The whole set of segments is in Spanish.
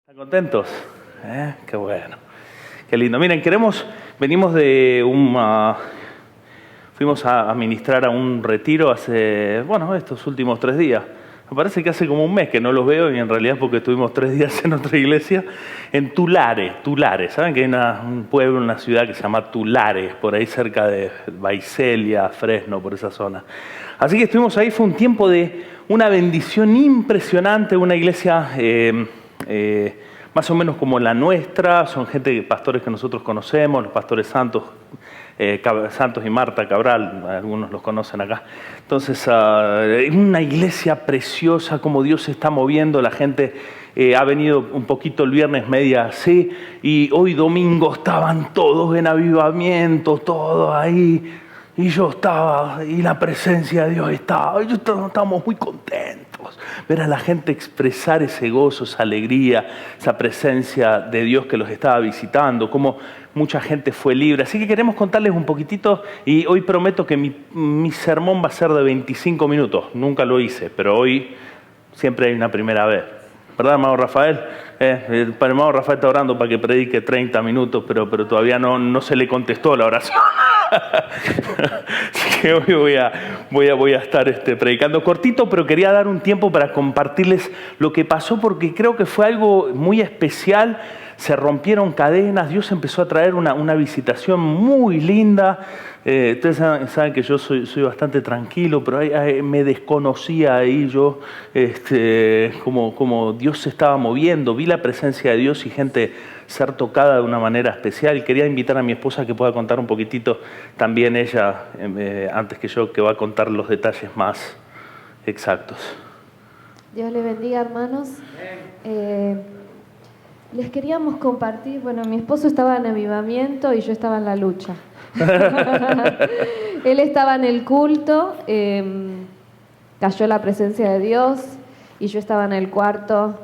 ¿Están contentos? Qué bueno, qué lindo. Miren, venimos fuimos a ministrar a un retiro hace, estos últimos 3 días. Me parece que hace como un mes que no los veo y en realidad es porque estuvimos 3 días en otra iglesia, en Tulare. ¿Saben que hay un pueblo, una ciudad que se llama Tulare, por ahí cerca de Vaiselia, Fresno, por esa zona? Así que estuvimos ahí, fue un tiempo de una bendición impresionante, una iglesia más o menos como la nuestra, son pastores que nosotros conocemos, los pastores Santos y Marta Cabral, algunos los conocen acá. Entonces, una iglesia preciosa, como Dios se está moviendo, la gente ha venido un poquito el viernes media así, y hoy domingo estaban todos en avivamiento, todos ahí, y yo estaba, y la presencia de Dios estaba, y estábamos muy contentos. Ver a la gente expresar ese gozo, esa alegría, esa presencia de Dios que los estaba visitando, cómo mucha gente fue libre. Así que queremos contarles un poquitito, y hoy prometo que mi sermón va a ser de 25 minutos. Nunca lo hice, pero hoy siempre hay una primera vez. ¿Verdad, hermano Rafael? El hermano Rafael está orando para que predique 30 minutos, pero todavía no se le contestó la oración. Así que hoy voy a estar predicando cortito, pero quería dar un tiempo para compartirles lo que pasó, porque creo que fue algo muy especial. Se rompieron cadenas, Dios empezó a traer una visitación muy linda. Ustedes saben que yo soy bastante tranquilo, pero me desconocía ahí yo como Dios se estaba moviendo. Vi la presencia de Dios y gente ser tocada de una manera especial. Quería invitar a mi esposa que pueda contar un poquitito también ella, antes que yo, que va a contar los detalles más exactos. Dios les bendiga, hermanos. Les queríamos compartir, mi esposo estaba en avivamiento y yo estaba en la lucha. Él estaba en el culto, cayó la presencia de Dios y yo estaba en el cuarto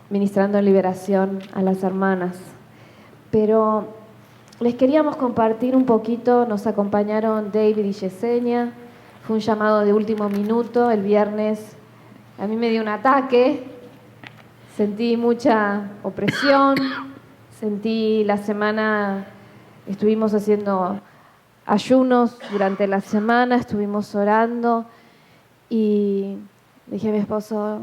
ministrando liberación a las hermanas. Pero les queríamos compartir un poquito, nos acompañaron David y Yesenia, fue un llamado de último minuto, el viernes a mí me dio un ataque, sentí mucha opresión, la semana, estuvimos haciendo ayunos durante la semana, estuvimos orando y dije a mi esposo,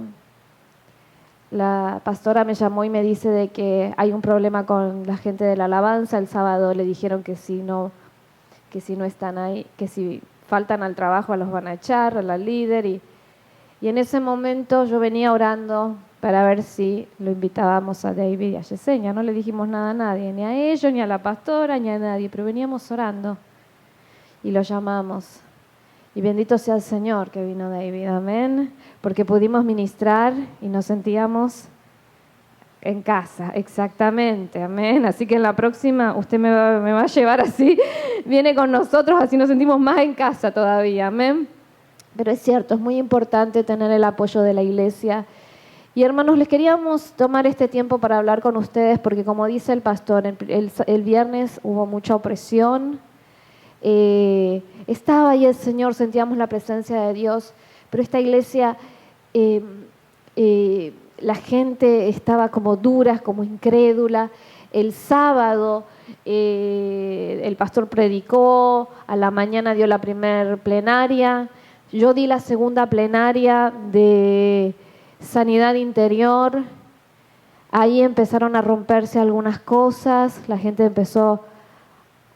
la pastora me llamó y me dice de que hay un problema con la gente de la alabanza. El sábado le dijeron que si no están ahí, que si faltan al trabajo los van a echar, a la líder. Y en ese momento yo venía orando para ver si lo invitábamos a David y a Yesenia. No le dijimos nada a nadie, ni a ellos, ni a la pastora, ni a nadie, pero veníamos orando y lo llamamos. Y bendito sea el Señor que vino David, amén, porque pudimos ministrar y nos sentíamos en casa, exactamente, amén. Así que en la próxima usted me va a llevar así, viene con nosotros, así nos sentimos más en casa todavía, amén. Pero es cierto, es muy importante tener el apoyo de la iglesia. Y hermanos, les queríamos tomar este tiempo para hablar con ustedes, porque como dice el pastor, el viernes hubo mucha opresión. Estaba ahí el Señor, sentíamos la presencia de Dios, pero esta iglesia, la gente estaba como dura, como incrédula. El sábado el pastor predicó, a la mañana dio la primer plenaria, yo di la segunda plenaria de sanidad interior. Ahí empezaron a romperse algunas cosas, la gente empezó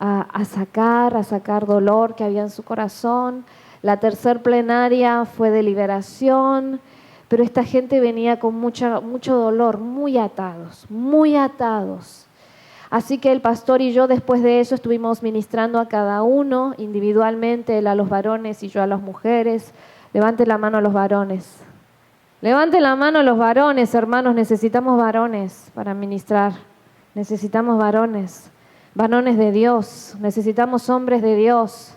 a sacar dolor que había en su corazón. La tercer plenaria fue de liberación, pero esta gente venía con mucho dolor, muy atados. Así que el pastor y yo después de eso estuvimos ministrando a cada uno individualmente, él a los varones y yo a las mujeres. Levante la mano a los varones. Levante la mano a los varones, hermanos, necesitamos varones para ministrar. Necesitamos varones de Dios, necesitamos hombres de Dios.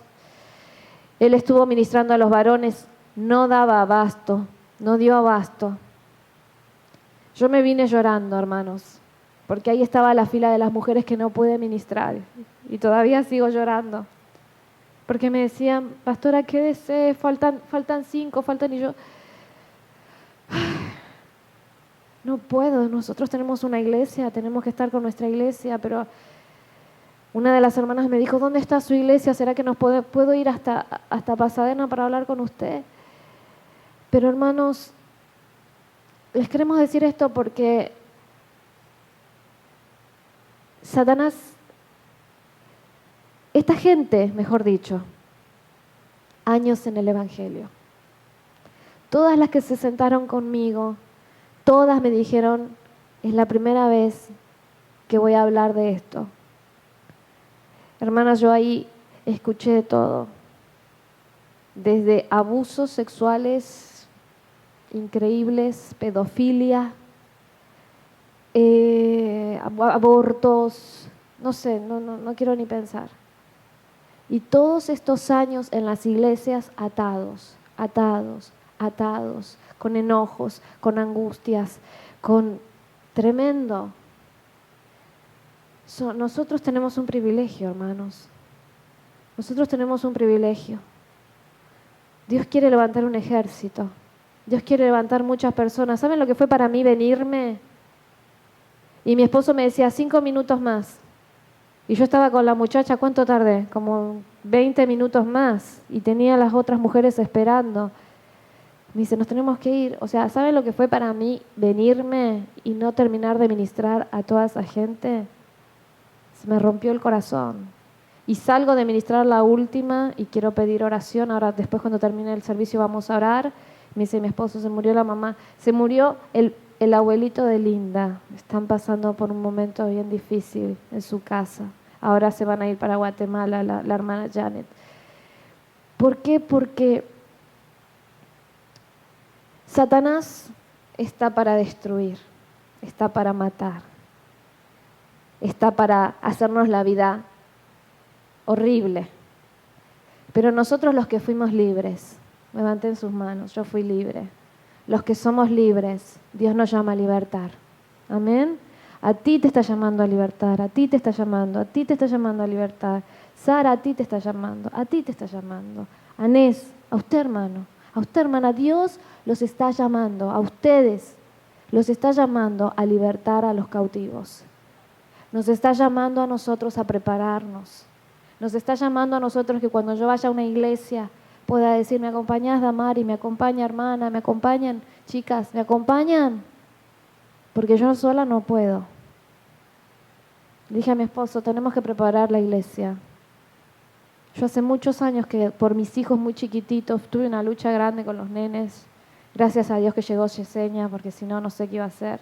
Él estuvo ministrando a los varones, no daba abasto, no dio abasto. Yo me vine llorando, hermanos, porque ahí estaba la fila de las mujeres que no pude ministrar y todavía sigo llorando. Porque me decían, pastora, quédese, faltan 5, y yo, no puedo, nosotros tenemos una iglesia, tenemos que estar con nuestra iglesia, pero una de las hermanas me dijo, ¿dónde está su iglesia? ¿Será que puedo ir hasta Pasadena para hablar con usted? Pero hermanos, les queremos decir esto porque Satanás, esta gente, mejor dicho, años en el Evangelio, todas las que se sentaron conmigo, todas me dijeron, es la primera vez que voy a hablar de esto. Hermanas, yo ahí escuché de todo, desde abusos sexuales increíbles, pedofilia, abortos, no sé, no quiero ni pensar. Y todos estos años en las iglesias atados, con enojos, con angustias, con tremendo. Nosotros tenemos un privilegio, hermanos. Nosotros tenemos un privilegio. Dios quiere levantar un ejército. Dios quiere levantar muchas personas. ¿Saben lo que fue para mí venirme? Y mi esposo me decía, 5 minutos más. Y yo estaba con la muchacha, ¿cuánto tardé? Como 20 minutos más. Y tenía a las otras mujeres esperando. Me dice, nos tenemos que ir. O sea, ¿saben lo que fue para mí venirme y no terminar de ministrar a toda esa gente? Se me rompió el corazón. Y salgo de ministrar la última y quiero pedir oración. Ahora, después cuando termine el servicio vamos a orar. Me dice mi esposo, se murió la mamá. Se murió el abuelito de Linda. Están pasando por un momento bien difícil en su casa. Ahora se van a ir para Guatemala, la hermana Janet. ¿Por qué? Porque Satanás está para destruir, está para matar, está para hacernos la vida horrible. Pero nosotros los que fuimos libres, levanten sus manos, yo fui libre. Los que somos libres, Dios nos llama a libertar. Amén. A ti te está llamando a libertar, a ti te está llamando, a ti te está llamando a libertar. Sara, a ti te está llamando, a ti te está llamando. Anés, a usted hermano, a usted hermana, Dios los está llamando, a ustedes los está llamando a libertar a los cautivos. Nos está llamando a nosotros a prepararnos. Nos está llamando a nosotros que cuando yo vaya a una iglesia pueda decir, ¿me acompañás, Damari? ¿Me acompaña, hermana? ¿Me acompañan, chicas? ¿Me acompañan? Porque yo sola no puedo. Dije a mi esposo, tenemos que preparar la iglesia. Yo hace muchos años que por mis hijos muy chiquititos tuve una lucha grande con los nenes. Gracias a Dios que llegó Yesenia, porque si no, no sé qué iba a hacer.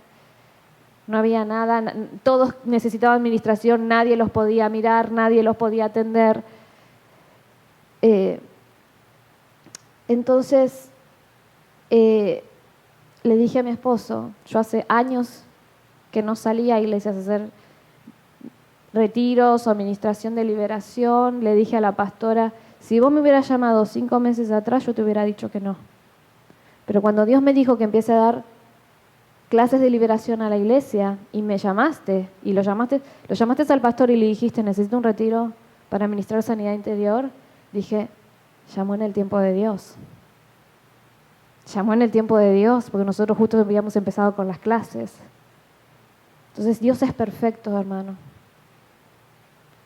No había nada, todos necesitaban administración, nadie los podía mirar, nadie los podía atender. Entonces, le dije a mi esposo, yo hace años que no salía a iglesias a hacer retiros o administración de liberación. Le dije a la pastora, si vos me hubieras llamado 5 meses atrás, yo te hubiera dicho que no. Pero cuando Dios me dijo que empiece a dar clases de liberación a la iglesia y me llamaste, y lo llamaste al pastor y le dijiste, necesito un retiro para administrar sanidad interior, dije, llamó en el tiempo de Dios. Llamó en el tiempo de Dios, porque nosotros justo habíamos empezado con las clases. Entonces Dios es perfecto, hermano.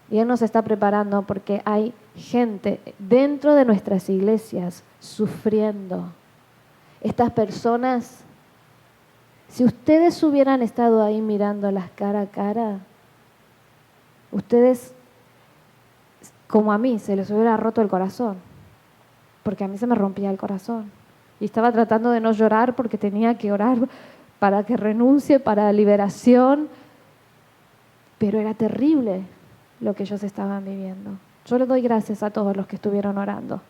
Y Él nos está preparando porque hay gente dentro de nuestras iglesias sufriendo. Estas personas, si ustedes hubieran estado ahí mirándolas cara a cara, ustedes, como a mí, se les hubiera roto el corazón. Porque a mí se me rompía el corazón. Y estaba tratando de no llorar porque tenía que orar para que renuncie, para la liberación. Pero era terrible lo que ellos estaban viviendo. Yo le doy gracias a todos los que estuvieron orando.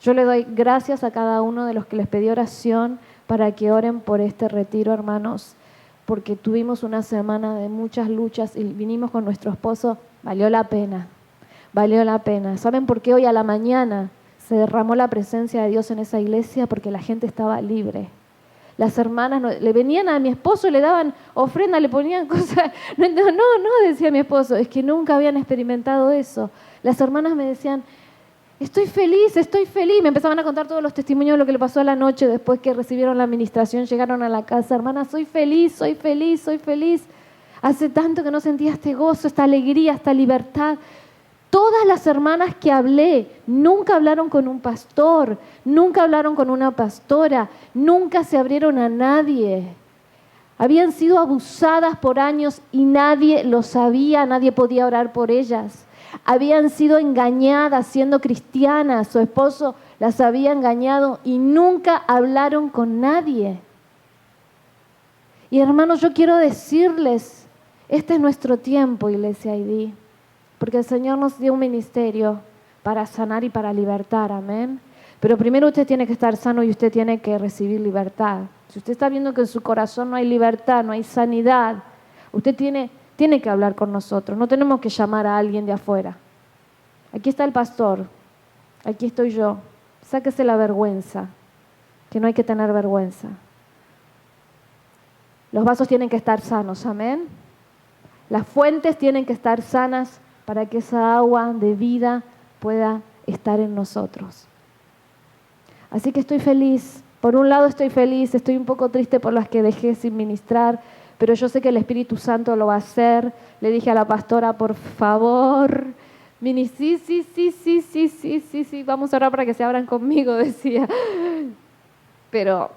Yo le doy gracias a cada uno de los que les pedí oración para que oren por este retiro, hermanos, porque tuvimos una semana de muchas luchas y vinimos con nuestro esposo. Valió la pena, valió la pena. ¿Saben por qué hoy a la mañana se derramó la presencia de Dios en esa iglesia? Porque la gente estaba libre. Las hermanas le venían a mi esposo, le daban ofrenda, le ponían cosas. No, decía mi esposo, es que nunca habían experimentado eso. Las hermanas me decían, estoy feliz, estoy feliz. Me empezaban a contar todos los testimonios de lo que le pasó a la noche después que recibieron la administración, llegaron a la casa. Hermana, soy feliz, soy feliz, soy feliz. Hace tanto que no sentía este gozo, esta alegría, esta libertad. Todas las hermanas que hablé nunca hablaron con un pastor, nunca hablaron con una pastora, nunca se abrieron a nadie. Habían sido abusadas por años y nadie lo sabía, nadie podía orar por ellas. Habían sido engañadas siendo cristianas, su esposo las había engañado y nunca hablaron con nadie. Y hermanos, yo quiero decirles, este es nuestro tiempo, Iglesia ID, porque el Señor nos dio un ministerio para sanar y para libertar, amén. Pero primero usted tiene que estar sano y usted tiene que recibir libertad. Si usted está viendo que en su corazón no hay libertad, no hay sanidad, usted tiene que hablar con nosotros. No tenemos que llamar a alguien de afuera. Aquí está el pastor, aquí estoy yo. Sáquese la vergüenza, que no hay que tener vergüenza. Los vasos tienen que estar sanos, amén. Las fuentes tienen que estar sanas para que esa agua de vida pueda estar en nosotros. Así que estoy feliz. Por un lado estoy feliz, estoy un poco triste por las que dejé sin ministrar, pero yo sé que el Espíritu Santo lo va a hacer. Le dije a la pastora, por favor, sí, vamos a orar para que se abran conmigo, decía. Pero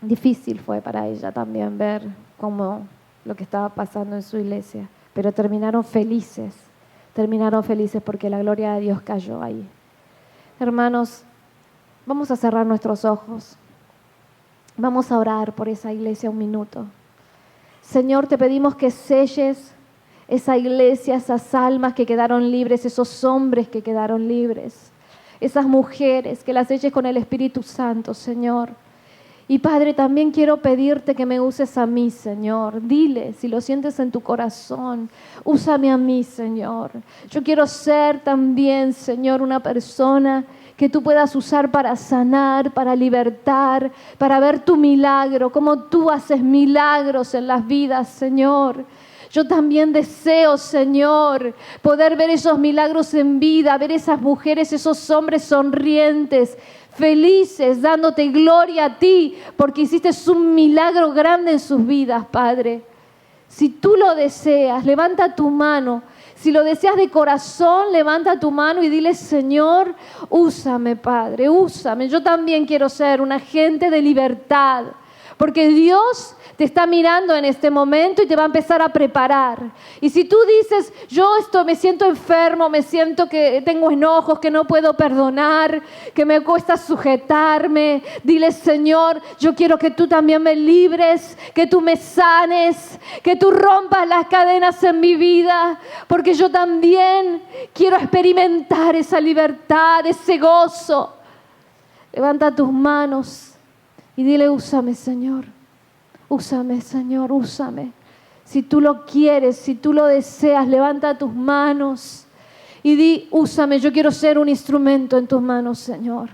difícil fue para ella también ver cómo lo que estaba pasando en su iglesia. Pero terminaron felices porque la gloria de Dios cayó ahí. Hermanos, vamos a cerrar nuestros ojos. Vamos a orar por esa iglesia un minuto. Señor, te pedimos que selles esa iglesia, esas almas que quedaron libres, esos hombres que quedaron libres, esas mujeres, que las selles con el Espíritu Santo, Señor. Y Padre, también quiero pedirte que me uses a mí, Señor. Dile, si lo sientes en tu corazón, úsame a mí, Señor. Yo quiero ser también, Señor, una persona que tú puedas usar para sanar, para libertar, para ver tu milagro, como tú haces milagros en las vidas, Señor. Yo también deseo, Señor, poder ver esos milagros en vida, ver esas mujeres, esos hombres sonrientes, felices, dándote gloria a ti, porque hiciste un milagro grande en sus vidas, Padre. Si tú lo deseas, levanta tu mano. Si lo deseas de corazón, levanta tu mano y dile, Señor, úsame, Padre, úsame. Yo también quiero ser un agente de libertad, porque Dios te está mirando en este momento y te va a empezar a preparar. Y si tú dices, me siento enfermo, me siento que tengo enojos, que no puedo perdonar, que me cuesta sujetarme, dile, Señor, yo quiero que tú también me libres, que tú me sanes, que tú rompas las cadenas en mi vida, porque yo también quiero experimentar esa libertad, ese gozo. Levanta tus manos y dile, úsame, Señor. Úsame, Señor, úsame. Si tú lo quieres, si tú lo deseas, levanta tus manos y di, úsame, yo quiero ser un instrumento en tus manos, Señor.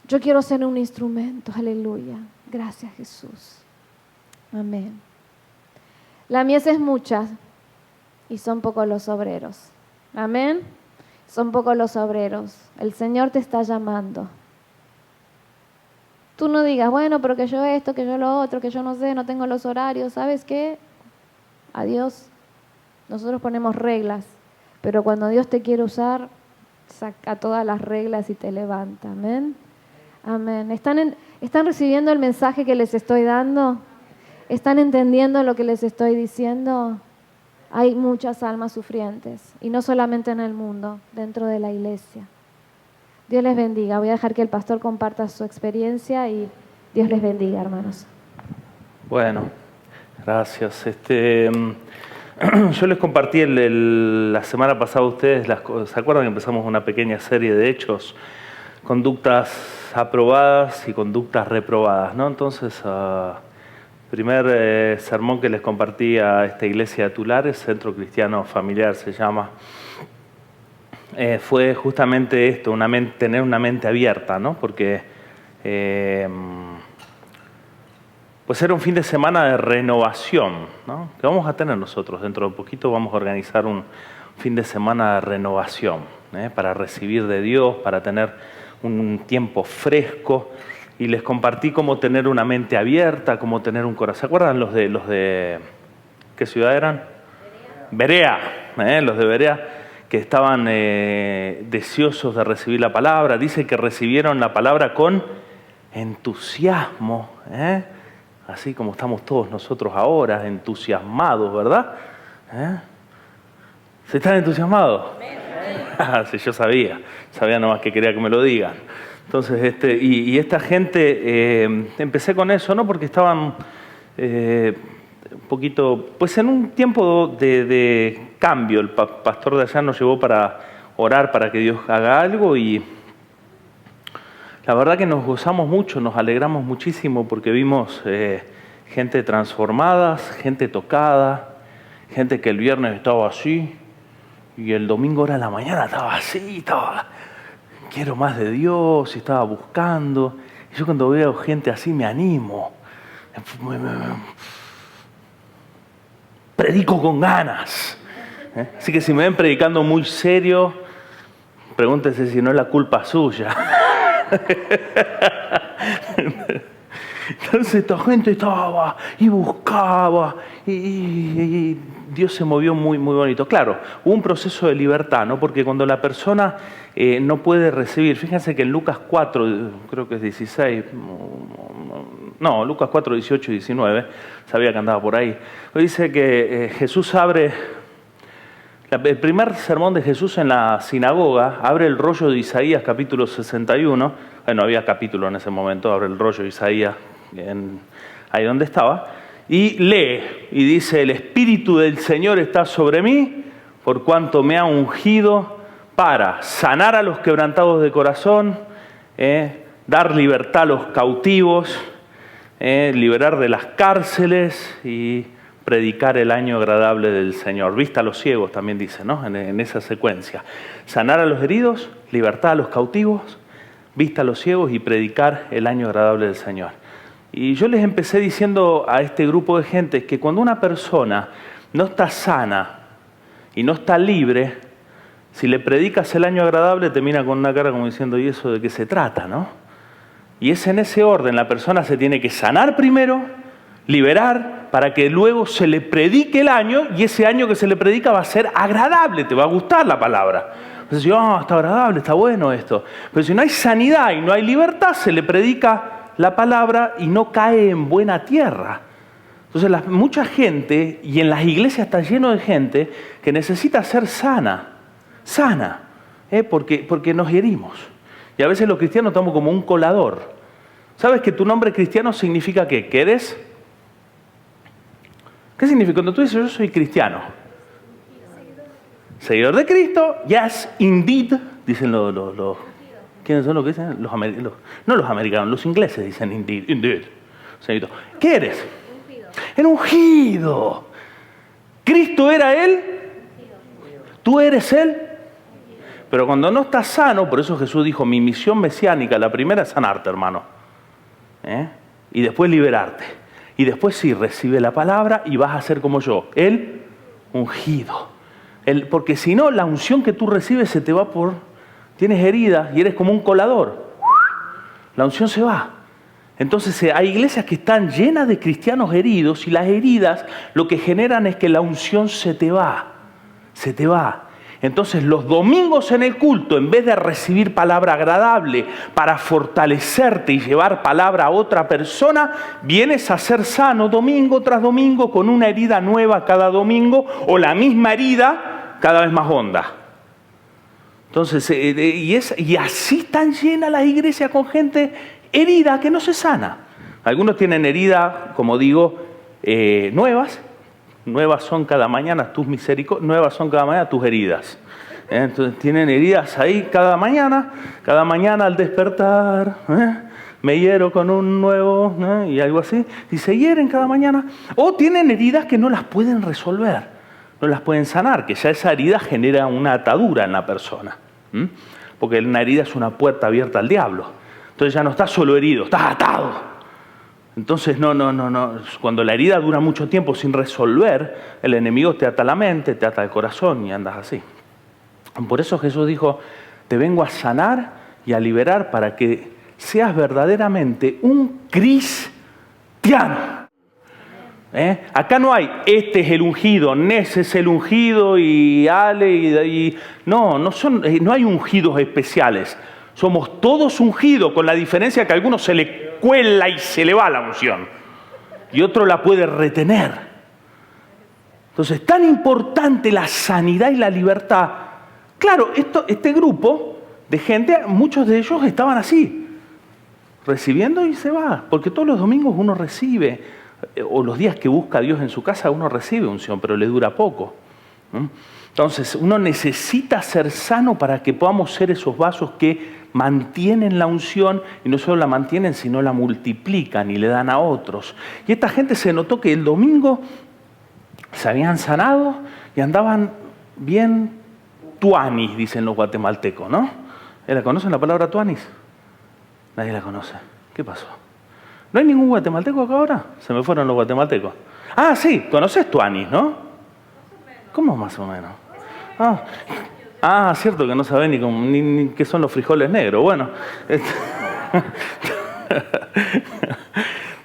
Yo quiero ser un instrumento, aleluya. Gracias, Jesús. Amén. La mies es mucha y son pocos los obreros. Amén. Son pocos los obreros. El Señor te está llamando. Tú no digas, bueno, pero que yo esto, que yo lo otro, que yo no sé, no tengo los horarios. ¿Sabes qué? A Dios, nosotros ponemos reglas, pero cuando Dios te quiere usar, saca todas las reglas y te levanta. Amén. Amén. ¿Están recibiendo el mensaje que les estoy dando? ¿Están entendiendo lo que les estoy diciendo? Hay muchas almas sufrientes, y no solamente en el mundo, dentro de la iglesia. Dios les bendiga. Voy a dejar que el pastor comparta su experiencia y Dios les bendiga, hermanos. Bueno, gracias. Yo les compartí la semana pasada a ustedes, ¿se acuerdan que empezamos una pequeña serie de hechos? Conductas aprobadas y conductas reprobadas, ¿no? Entonces, primer sermón que les compartí a esta iglesia de Tulares, Centro Cristiano Familiar se llama, fue justamente esto, tener una mente abierta, ¿no? Porque pues era un fin de semana de renovación, ¿no? Que vamos a tener nosotros. Dentro de poquito vamos a organizar un fin de semana de renovación. para recibir de Dios, para tener un tiempo fresco. Y les compartí cómo tener una mente abierta, cómo tener un corazón. ¿Se acuerdan los de qué ciudad eran? Berea. Los de Berea, que estaban deseosos de recibir la palabra. Dice que recibieron la palabra con entusiasmo, así como estamos todos nosotros ahora, entusiasmados, ¿verdad? ¿Se están entusiasmados? Sí, yo sabía nomás que quería que me lo digan. Entonces, y esta gente, empecé con eso, ¿no? Porque estaban un poquito, pues en un tiempo de cambio. El pastor de allá nos llevó para orar para que Dios haga algo y la verdad que nos gozamos mucho, nos alegramos muchísimo porque vimos gente transformada, gente tocada, gente que el viernes estaba así y el domingo era la mañana estaba así, quiero más de Dios, y estaba buscando. Y yo cuando veo gente así me animo. Predico con ganas. Así que si me ven predicando muy serio, pregúntense si no es la culpa suya. Entonces esta gente estaba y buscaba y Dios se movió muy, muy bonito. Claro, hubo un proceso de libertad, ¿no? Porque cuando la persona no puede recibir, fíjense que en Lucas 4, creo que es 16, no, Lucas 4, 18 y 19, sabía que andaba por ahí, dice que Jesús abre, el primer sermón de Jesús en la sinagoga, abre el rollo de Isaías capítulo 61, no había capítulo en ese momento, abre el rollo de Isaías ahí donde estaba, y lee, y dice, el Espíritu del Señor está sobre mí, por cuanto me ha ungido para sanar a los quebrantados de corazón, dar libertad a los cautivos, liberar de las cárceles y predicar el año agradable del Señor. Vista a los ciegos también dice, ¿no? En esa secuencia. Sanar a los heridos, libertad a los cautivos, vista a los ciegos y predicar el año agradable del Señor. Y yo les empecé diciendo a este grupo de gente que cuando una persona no está sana y no está libre, si le predicas el año agradable te mira con una cara como diciendo, ¿y eso de qué se trata, no? Y es en ese orden, la persona se tiene que sanar primero, liberar, para que luego se le predique el año, y ese año que se le predica va a ser agradable, te va a gustar la palabra. Entonces, está agradable, está bueno esto. Pero si no hay sanidad y no hay libertad, se le predica la palabra y no cae en buena tierra. Entonces, mucha gente, y en las iglesias está lleno de gente, que necesita ser sana, porque nos herimos. Y a veces los cristianos estamos como un colador. ¿Sabes que tu nombre cristiano significa qué? ¿Qué eres? ¿Qué significa? Cuando tú dices yo soy cristiano. Seguidor de Cristo, yes, indeed, dicen los ¿quiénes son los que dicen? No los americanos, los ingleses dicen indeed. Señorito. ¿Qué eres? El ungido. ¿Cristo era Él? ¿Tú eres Él? Pero cuando no estás sano, por eso Jesús dijo, mi misión mesiánica, la primera es sanarte, hermano. Y después liberarte. Y después sí, recibe la palabra y vas a ser como yo, el ungido. Porque si no, la unción que tú recibes se te va tienes heridas y eres como un colador. La unción se va. Entonces hay iglesias que están llenas de cristianos heridos y las heridas lo que generan es que la unción se te va. Se te va. Entonces los domingos en el culto, en vez de recibir palabra agradable para fortalecerte y llevar palabra a otra persona, vienes a ser sano domingo tras domingo con una herida nueva cada domingo o la misma herida cada vez más honda. Entonces, y así están llenas las iglesias con gente herida que no se sana. Algunos tienen heridas, como digo, nuevas. Nuevas son cada mañana tus misericordias, nuevas son cada mañana tus heridas. Entonces tienen heridas ahí cada mañana al despertar, me hiero con un nuevo, y algo así, y se hieren cada mañana. O tienen heridas que no las pueden resolver, no las pueden sanar, que ya esa herida genera una atadura en la persona. Porque una herida es una puerta abierta al diablo. Entonces ya no estás solo herido, estás atado. Entonces, no. Cuando la herida dura mucho tiempo sin resolver, el enemigo te ata la mente, te ata el corazón y andas así. Por eso Jesús dijo, te vengo a sanar y a liberar para que seas verdaderamente un cristiano. Acá no hay, este es el ungido, Nes es el ungido y Ale no hay ungidos especiales. Somos todos ungidos, con la diferencia que a algunos se le cuela y se le va la unción y otro la puede retener. Entonces, tan importante la sanidad y la libertad. Claro, este grupo de gente, muchos de ellos estaban así, recibiendo y se va, porque todos los domingos uno recibe, o los días que busca a Dios en su casa uno recibe unción, pero le dura poco. Entonces, uno necesita ser sano para que podamos ser esos vasos que mantienen la unción, y no solo la mantienen, sino la multiplican y le dan a otros. Y esta gente se notó que el domingo se habían sanado y andaban bien tuanis, dicen los guatemaltecos, ¿no? ¿La conocen la palabra tuanis? Nadie la conoce. ¿Qué pasó? ¿No hay ningún guatemalteco acá ahora? Se me fueron los guatemaltecos. Ah, sí, conoces tuanis, ¿no? ¿Cómo más o menos? Cierto que no saben ni qué son los frijoles negros. Bueno.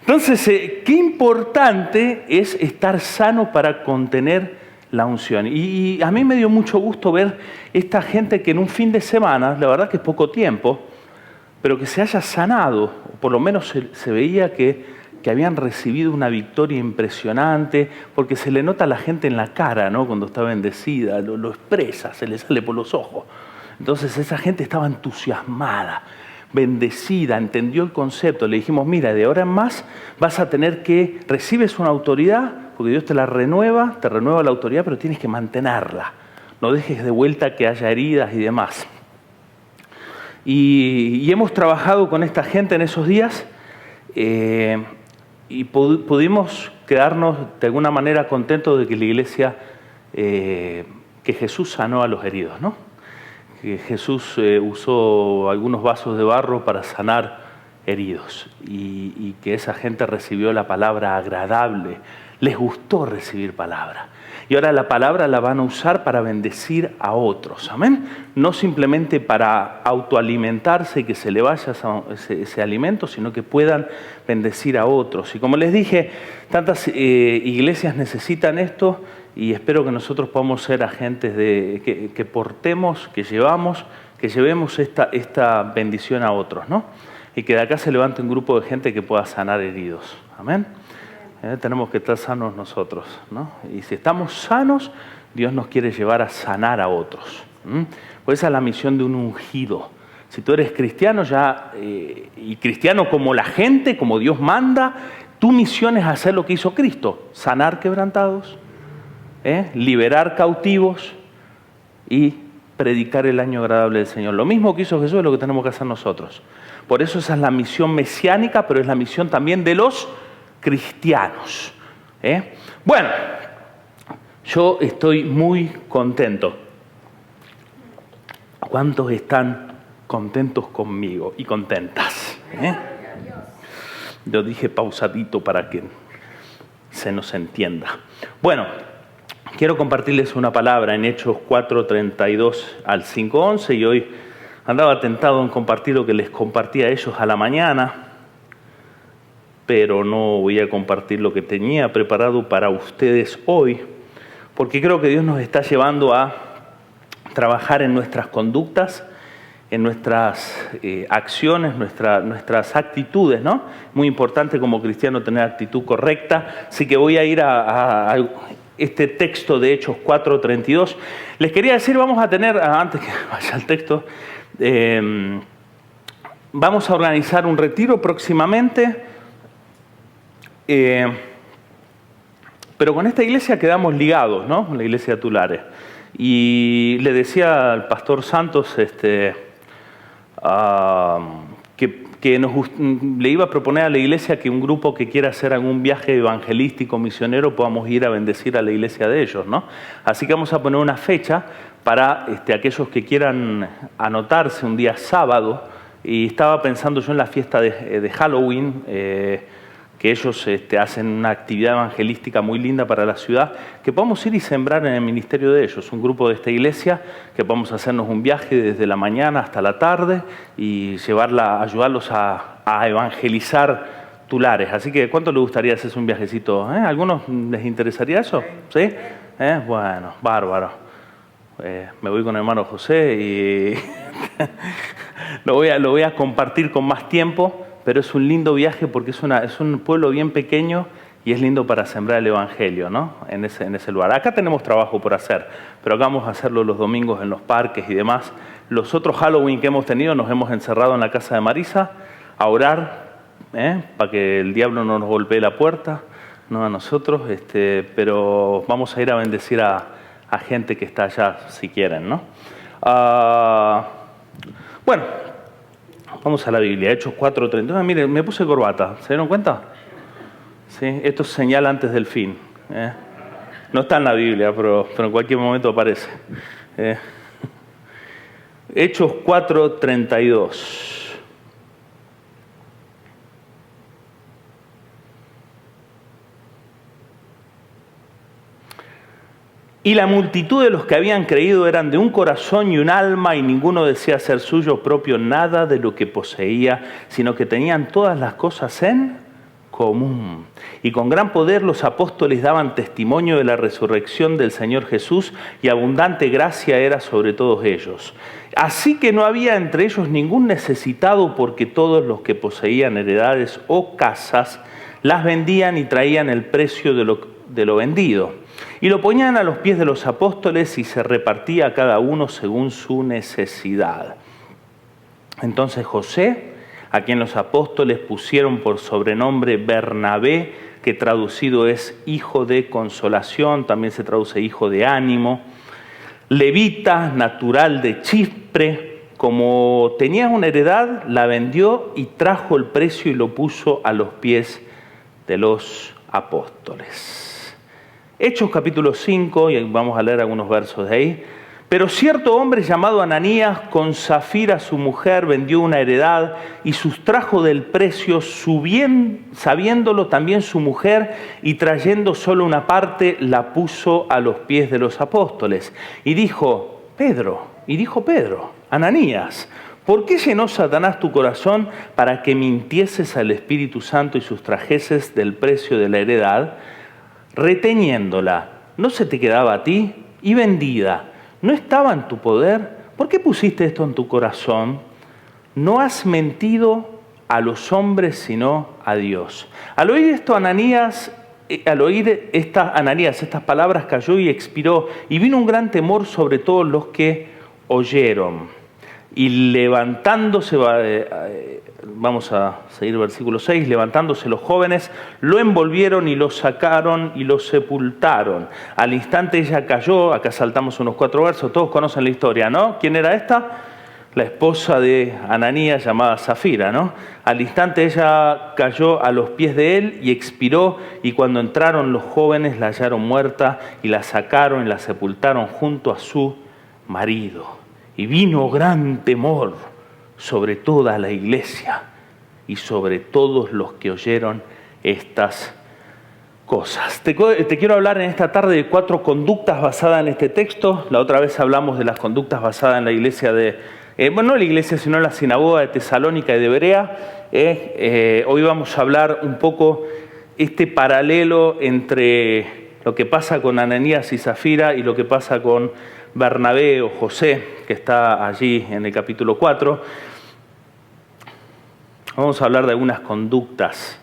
Entonces, qué importante es estar sano para contener la unción. Y a mí me dio mucho gusto ver esta gente que en un fin de semana, la verdad que es poco tiempo, pero que se haya sanado, o por lo menos se veía que habían recibido una victoria impresionante, porque se le nota a la gente en la cara, ¿no? Cuando está bendecida, lo expresa, se le sale por los ojos. Entonces esa gente estaba entusiasmada, bendecida, entendió el concepto. Le dijimos, mira, de ahora en más vas a tener que, recibes una autoridad, porque Dios te renueva la autoridad, pero tienes que mantenerla. No dejes de vuelta que haya heridas y demás. Y hemos trabajado con esta gente en esos días y pudimos quedarnos de alguna manera contentos de que la iglesia, que Jesús sanó a los heridos, ¿no? Que Jesús usó algunos vasos de barro para sanar heridos y que esa gente recibió la palabra agradable, les gustó recibir palabra. Y ahora la palabra la van a usar para bendecir a otros, ¿amén? No simplemente para autoalimentarse y que se le vaya ese alimento, sino que puedan bendecir a otros. Y como les dije, tantas iglesias necesitan esto y espero que nosotros podamos ser agentes que portemos, que llevemos esta bendición a otros, ¿no? Y que de acá se levante un grupo de gente que pueda sanar heridos, ¿amén? Tenemos que estar sanos nosotros, ¿no? Y si estamos sanos, Dios nos quiere llevar a sanar a otros. Pues esa es la misión de un ungido. Si tú eres cristiano y cristiano como la gente, como Dios manda, tu misión es hacer lo que hizo Cristo: sanar quebrantados, liberar cautivos y predicar el año agradable del Señor. Lo mismo que hizo Jesús es lo que tenemos que hacer nosotros. Por eso esa es la misión mesiánica, pero es la misión también de los cristianos. Bueno, yo estoy muy contento. ¿Cuántos están contentos conmigo y contentas? Lo dije pausadito para que se nos entienda. Bueno, quiero compartirles una palabra en Hechos 4:32 al 5:11 y hoy andaba tentado en compartir lo que les compartí a ellos a la mañana, pero no voy a compartir lo que tenía preparado para ustedes hoy, porque creo que Dios nos está llevando a trabajar en nuestras conductas, en nuestras acciones, nuestras actitudes, ¿no? Muy importante como cristiano tener actitud correcta, así que voy a ir a este texto de Hechos 4:32. Les quería decir, vamos a tener, antes que vaya al texto, vamos a organizar un retiro próximamente. Pero con esta iglesia quedamos ligados, ¿no? Con la iglesia de Tulare. Y le decía al pastor Santos que le iba a proponer a la iglesia que un grupo que quiera hacer algún viaje evangelístico, misionero, podamos ir a bendecir a la iglesia de ellos, ¿no? Así que vamos a poner una fecha para aquellos que quieran anotarse un día sábado. Y estaba pensando yo en la fiesta de Halloween, que ellos hacen una actividad evangelística muy linda para la ciudad, que podamos ir y sembrar en el ministerio de ellos. Un grupo de esta iglesia, que podamos hacernos un viaje desde la mañana hasta la tarde y ayudarlos a evangelizar Tulares. Así que, ¿cuánto les gustaría hacerse un viajecito? ¿A algunos les interesaría eso? ¿Sí? Bueno, bárbaro. Me voy con el hermano José y lo voy a compartir con más tiempo, pero es un lindo viaje porque es un pueblo bien pequeño y es lindo para sembrar el evangelio, ¿no? En ese lugar. Acá tenemos trabajo por hacer, pero acá vamos a hacerlo los domingos en los parques y demás. Los otros Halloween que hemos tenido nos hemos encerrado en la casa de Marisa a orar, para que el diablo no nos golpee la puerta, no a nosotros, pero vamos a ir a bendecir a gente que está allá, si quieren, ¿no? Bueno, vamos a la Biblia, Hechos 4:30. Miren, me puse corbata, ¿se dieron cuenta? ¿Sí? Esto es señal antes del fin. No está en la Biblia, pero en cualquier momento aparece. Hechos 4:32. Y la multitud de los que habían creído eran de un corazón y un alma, y ninguno decía ser suyo propio nada de lo que poseía, sino que tenían todas las cosas en común. Y con gran poder los apóstoles daban testimonio de la resurrección del Señor Jesús, y abundante gracia era sobre todos ellos. Así que no había entre ellos ningún necesitado, porque todos los que poseían heredades o casas las vendían y traían el precio de lo vendido. Y lo ponían a los pies de los apóstoles y se repartía a cada uno según su necesidad. Entonces José, a quien los apóstoles pusieron por sobrenombre Bernabé, que traducido es hijo de consolación, también se traduce hijo de ánimo, levita, natural de Chipre, como tenía una heredad, la vendió y trajo el precio y lo puso a los pies de los apóstoles. Hechos capítulo 5, y vamos a leer algunos versos de ahí. Pero cierto hombre llamado Ananías, con Zafira su mujer, vendió una heredad y sustrajo del precio, sabiéndolo también su mujer, y trayendo solo una parte, la puso a los pies de los apóstoles. Y dijo Pedro, Ananías, ¿por qué llenó Satanás tu corazón para que mintieses al Espíritu Santo y sustrajeses del precio de la heredad, reteniéndola? ¿No se te quedaba a ti? Y vendida, ¿no estaba en tu poder? ¿Por qué pusiste esto en tu corazón? No has mentido a los hombres, sino a Dios. Al oír esto, Ananías, estas palabras, cayó y expiró, y vino un gran temor sobre todos los que oyeron. Y levantándose, vamos a seguir versículo 6, levantándose los jóvenes, lo envolvieron y lo sacaron y lo sepultaron. Al instante ella cayó, acá saltamos unos 4 versos, todos conocen la historia, ¿no? ¿Quién era esta? La esposa de Ananías, llamada Zafira, ¿no? Al instante ella cayó a los pies de él y expiró, y cuando entraron los jóvenes la hallaron muerta y la sacaron y la sepultaron junto a su marido. Y vino gran temor sobre toda la iglesia y sobre todos los que oyeron estas cosas. Te quiero hablar en esta tarde de 4 conductas basadas en este texto. La otra vez hablamos de las conductas basadas en la iglesia no la iglesia, sino en la sinagoga de Tesalónica y de Berea. Hoy vamos a hablar un poco este paralelo entre lo que pasa con Ananías y Zafira y lo que pasa con Bernabé o José, que está allí en el capítulo 4. Vamos a hablar de algunas conductas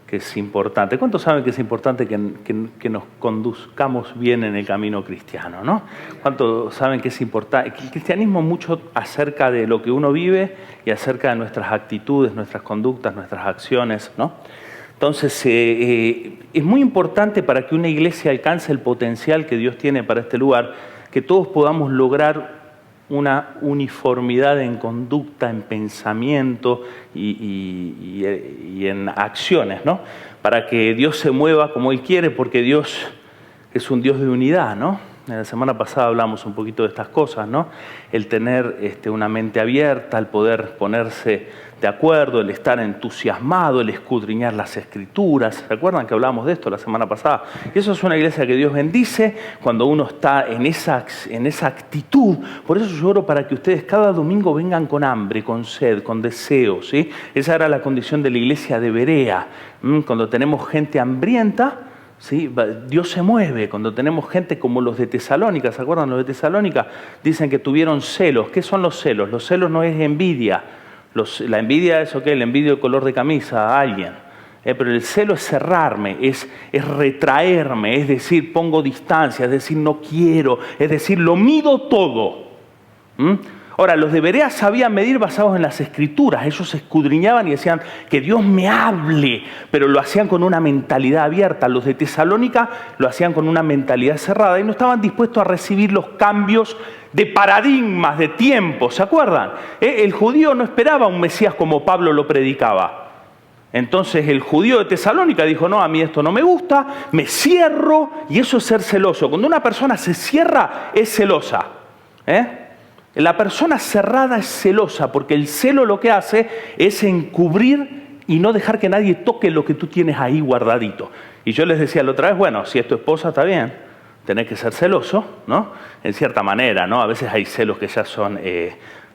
que es importante. ¿Cuántos saben que es importante que nos conduzcamos bien en el camino cristiano, ¿no? ¿Cuántos saben que es importante? El cristianismo mucho acerca de lo que uno vive y acerca de nuestras actitudes, nuestras conductas, nuestras acciones, ¿no? Entonces, es muy importante para que una iglesia alcance el potencial que Dios tiene para este lugar, que todos podamos lograr una uniformidad en conducta, en pensamiento y en acciones, ¿no? Para que Dios se mueva como Él quiere, porque Dios es un Dios de unidad, ¿no? La semana pasada hablamos un poquito de estas cosas, ¿no? El tener una mente abierta, el poder ponerse de acuerdo, el estar entusiasmado, el escudriñar las Escrituras. ¿Se acuerdan que hablamos de esto la semana pasada? Y eso es una iglesia que Dios bendice cuando uno está en esa actitud. Por eso yo oro para que ustedes cada domingo vengan con hambre, con sed, con deseo, ¿sí? Esa era la condición de la iglesia de Berea. Cuando tenemos gente hambrienta, ¿sí? Dios se mueve. Cuando tenemos gente como los de Tesalónica, ¿se acuerdan? Los de Tesalónica dicen que tuvieron celos. ¿Qué son los celos? Los celos no es envidia. La envidia es, le envidio el color de camisa a alguien. Pero el celo es cerrarme, es retraerme, es decir, pongo distancia, es decir, no quiero, es decir, lo mido todo. Ahora, los de Berea sabían medir basados en las Escrituras. Ellos escudriñaban y decían que Dios me hable, pero lo hacían con una mentalidad abierta. Los de Tesalónica lo hacían con una mentalidad cerrada y no estaban dispuestos a recibir los cambios de paradigmas, de tiempo. ¿Se acuerdan? El judío no esperaba un Mesías como Pablo lo predicaba. Entonces el judío de Tesalónica dijo, no, a mí esto no me gusta, me cierro, y eso es ser celoso. Cuando una persona se cierra, es celosa. La persona cerrada es celosa, porque el celo lo que hace es encubrir y no dejar que nadie toque lo que tú tienes ahí guardadito. Y yo les decía la otra vez, bueno, si es tu esposa está bien, tenés que ser celoso, ¿no? En cierta manera, ¿no? A veces hay celos que ya son,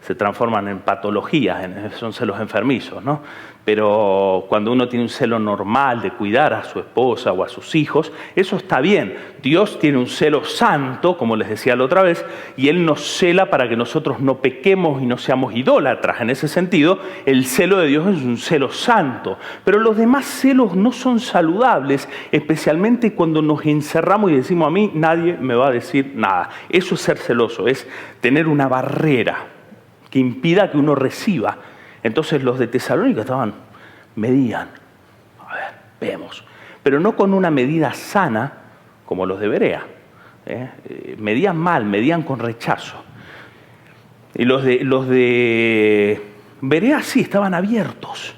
se transforman en patologías, son celos enfermizos, ¿no? Pero cuando uno tiene un celo normal de cuidar a su esposa o a sus hijos, eso está bien. Dios tiene un celo santo, como les decía la otra vez, y Él nos cela para que nosotros no pequemos y no seamos idólatras. En ese sentido, el celo de Dios es un celo santo. Pero los demás celos no son saludables, especialmente cuando nos encerramos y decimos, a mí nadie me va a decir nada. Eso es ser celoso, es tener una barrera que impida que uno reciba. Entonces los de Tesalónica medían, a ver, vemos, pero no con una medida sana como los de Berea. Medían mal, medían con rechazo. Y los de Berea sí estaban abiertos.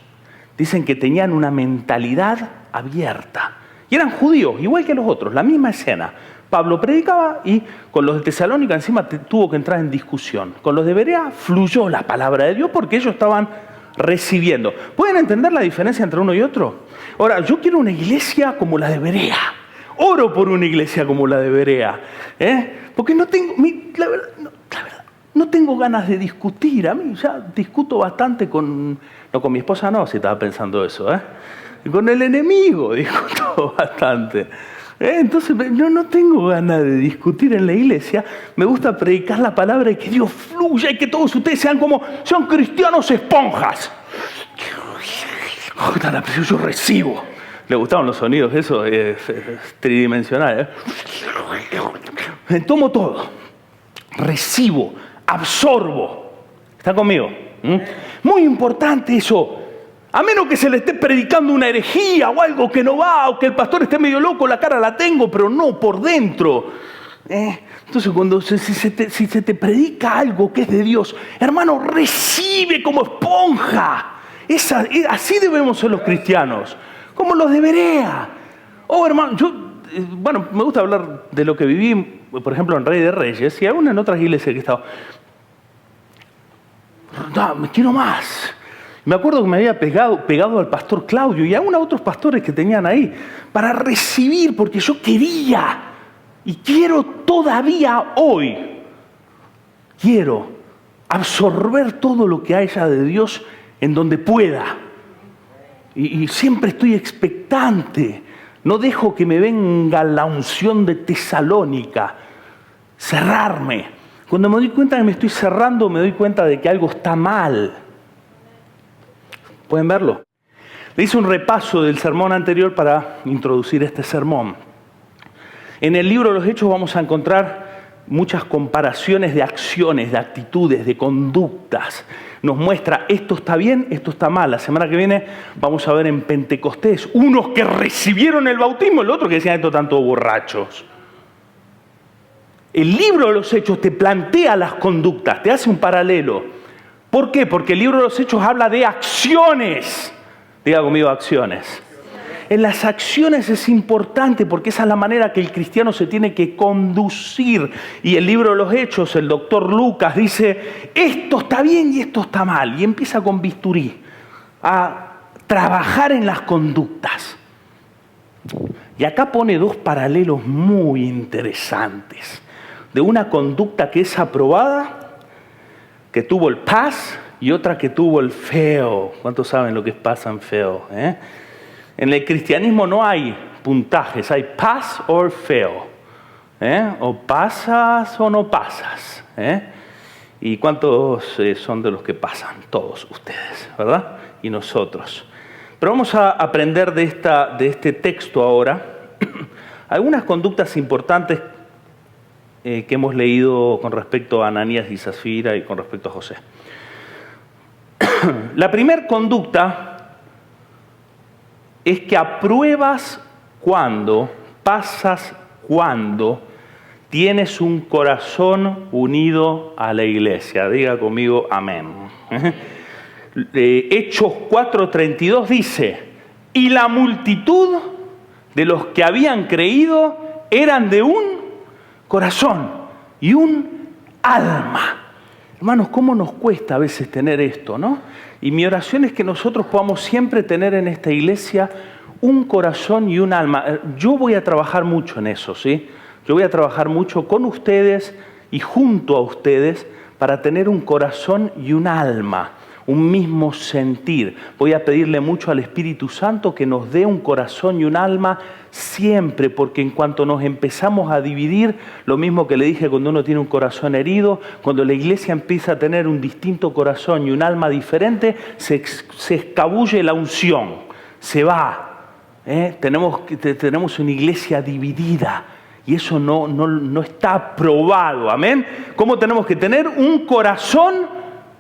Dicen que tenían una mentalidad abierta. Y eran judíos, igual que los otros, la misma escena. Pablo predicaba y con los de Tesalónica encima tuvo que entrar en discusión. Con los de Berea fluyó la palabra de Dios porque ellos estaban recibiendo. ¿Pueden entender la diferencia entre uno y otro? Ahora, yo quiero una iglesia como la de Berea. Oro por una iglesia como la de Berea. Porque no tengo, la verdad, no tengo ganas de discutir. A mí ya discuto bastante no con mi esposa no, si estaba pensando eso. Con el enemigo discuto bastante. Entonces no tengo ganas de discutir en la iglesia. Me gusta predicar la palabra y que Dios fluya y que todos ustedes sean cristianos esponjas. Yo recibo. ¿Le gustaban los sonidos? Eso es tridimensional. Tomo todo. Recibo. Absorbo. ¿Están conmigo? Muy importante eso. A menos que se le esté predicando una herejía o algo que no va, o que el pastor esté medio loco, la cara la tengo, pero no por dentro. Entonces, cuando si se te predica algo que es de Dios, hermano, recibe como esponja. Así debemos ser los cristianos, como los de Berea. Oh, hermano, me gusta hablar de lo que viví, por ejemplo, en Rey de Reyes, y aún en otras iglesias que he estado. No, me quiero más. Me acuerdo que me había pegado al pastor Claudio y aún a otros pastores que tenían ahí para recibir, porque yo quería y quiero todavía hoy. Quiero absorber todo lo que haya de Dios en donde pueda. Y siempre estoy expectante. No dejo que me venga la unción de Tesalónica. Cerrarme. Cuando me doy cuenta que me estoy cerrando, me doy cuenta de que algo está mal. ¿Pueden verlo? Le hice un repaso del sermón anterior para introducir este sermón. En el libro de los Hechos vamos a encontrar muchas comparaciones de acciones, de actitudes, de conductas. Nos muestra esto está bien, esto está mal. La semana que viene vamos a ver en Pentecostés unos que recibieron el bautismo, el otro que decían esto están todos borrachos. El libro de los Hechos te plantea las conductas, te hace un paralelo. ¿Por qué? Porque el libro de los Hechos habla de acciones. Diga conmigo, acciones. En las acciones es importante porque esa es la manera que el cristiano se tiene que conducir. Y el libro de los Hechos, el doctor Lucas dice, esto está bien y esto está mal. Y empieza con bisturí a trabajar en las conductas. Y acá pone dos paralelos muy interesantes. De una conducta que es aprobada, que tuvo el pass, y otra que tuvo el fail. ¿Cuántos saben lo que es pass and fail? En el cristianismo no hay puntajes, hay pass or fail. O pasas o no pasas. ¿Y cuántos son de los que pasan? Todos ustedes, ¿verdad? Y nosotros. Pero vamos a aprender de este texto ahora algunas conductas importantes que hemos leído con respecto a Ananías y Zafira y con respecto a José. La primera conducta es que apruebas cuando, pasas cuando tienes un corazón unido a la iglesia. Diga conmigo amén. Hechos 4:32 dice, y la multitud de los que habían creído eran de un corazón y un alma. Hermanos, ¿cómo nos cuesta a veces tener esto, no? Y mi oración es que nosotros podamos siempre tener en esta iglesia un corazón y un alma. Yo voy a trabajar mucho en eso, ¿sí? Yo voy a trabajar mucho con ustedes y junto a ustedes para tener un corazón y un alma, un mismo sentir. Voy a pedirle mucho al Espíritu Santo que nos dé un corazón y un alma siempre, porque en cuanto nos empezamos a dividir, lo mismo que le dije cuando uno tiene un corazón herido, cuando la iglesia empieza a tener un distinto corazón y un alma diferente, se escabulle la unción, se va. Tenemos una iglesia dividida y eso no está aprobado. Amén. ¿Cómo tenemos que tener un corazón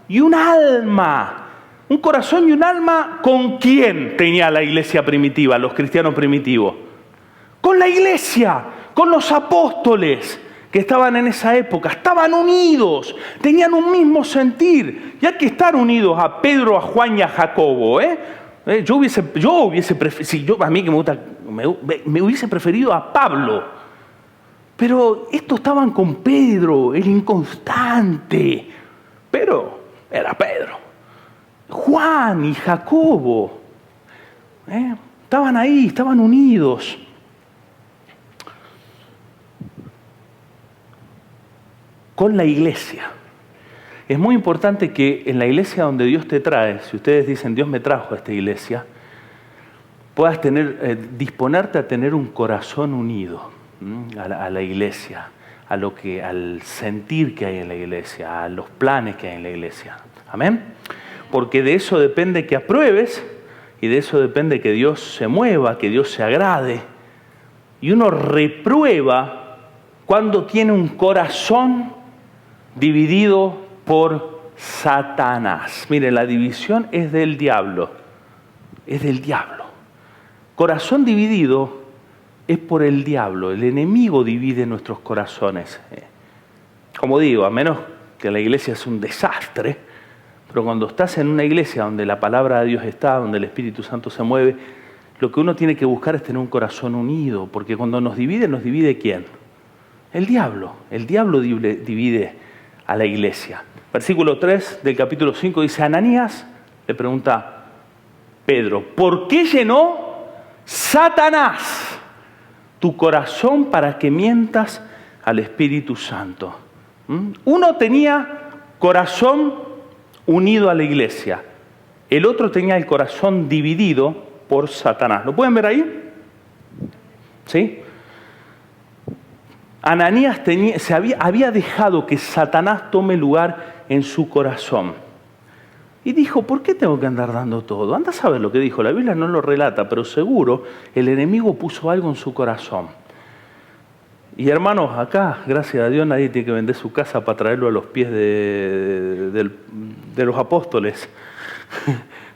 y un alma? Un corazón y un alma, ¿con quién tenía la iglesia primitiva, los cristianos primitivos? Con la iglesia, con los apóstoles que estaban en esa época. Estaban unidos, tenían un mismo sentir. Y hay que estar unidos a Pedro, a Juan y a Jacobo. Yo hubiese preferido, a mí que me gusta, me hubiese preferido a Pablo. Pero estos estaban con Pedro, el inconstante. Pero era Pedro. Juan y Jacobo. Estaban ahí, estaban unidos. Con la iglesia. Es muy importante que en la iglesia donde Dios te trae, si ustedes dicen Dios me trajo a esta iglesia, puedas disponerte a tener un corazón unido a la iglesia, al sentir que hay en la iglesia, a los planes que hay en la iglesia. Amén. Porque de eso depende que apruebes y de eso depende que Dios se mueva, que Dios se agrade. Y uno reprueba cuando tiene un corazón dividido por Satanás. Mire, la división es del diablo. Es del diablo. Corazón dividido es por el diablo. El enemigo divide nuestros corazones. Como digo, a menos que la iglesia sea un desastre, pero cuando estás en una iglesia donde la palabra de Dios está, donde el Espíritu Santo se mueve, lo que uno tiene que buscar es tener un corazón unido, porque cuando nos divide ¿quién? El diablo. El diablo divide a la iglesia. Versículo 3 del capítulo 5 dice, Ananías le pregunta Pedro, ¿por qué llenó Satanás tu corazón para que mientas al Espíritu Santo? Uno tenía corazón unido a la iglesia, el otro tenía el corazón dividido por Satanás. ¿Lo pueden ver ahí? ¿Sí? Ananías había dejado que Satanás tome lugar en su corazón. Y dijo, ¿por qué tengo que andar dando todo? Anda a saber lo que dijo. La Biblia no lo relata, pero seguro el enemigo puso algo en su corazón. Y hermanos, acá, gracias a Dios, nadie tiene que vender su casa para traerlo a los pies de los apóstoles.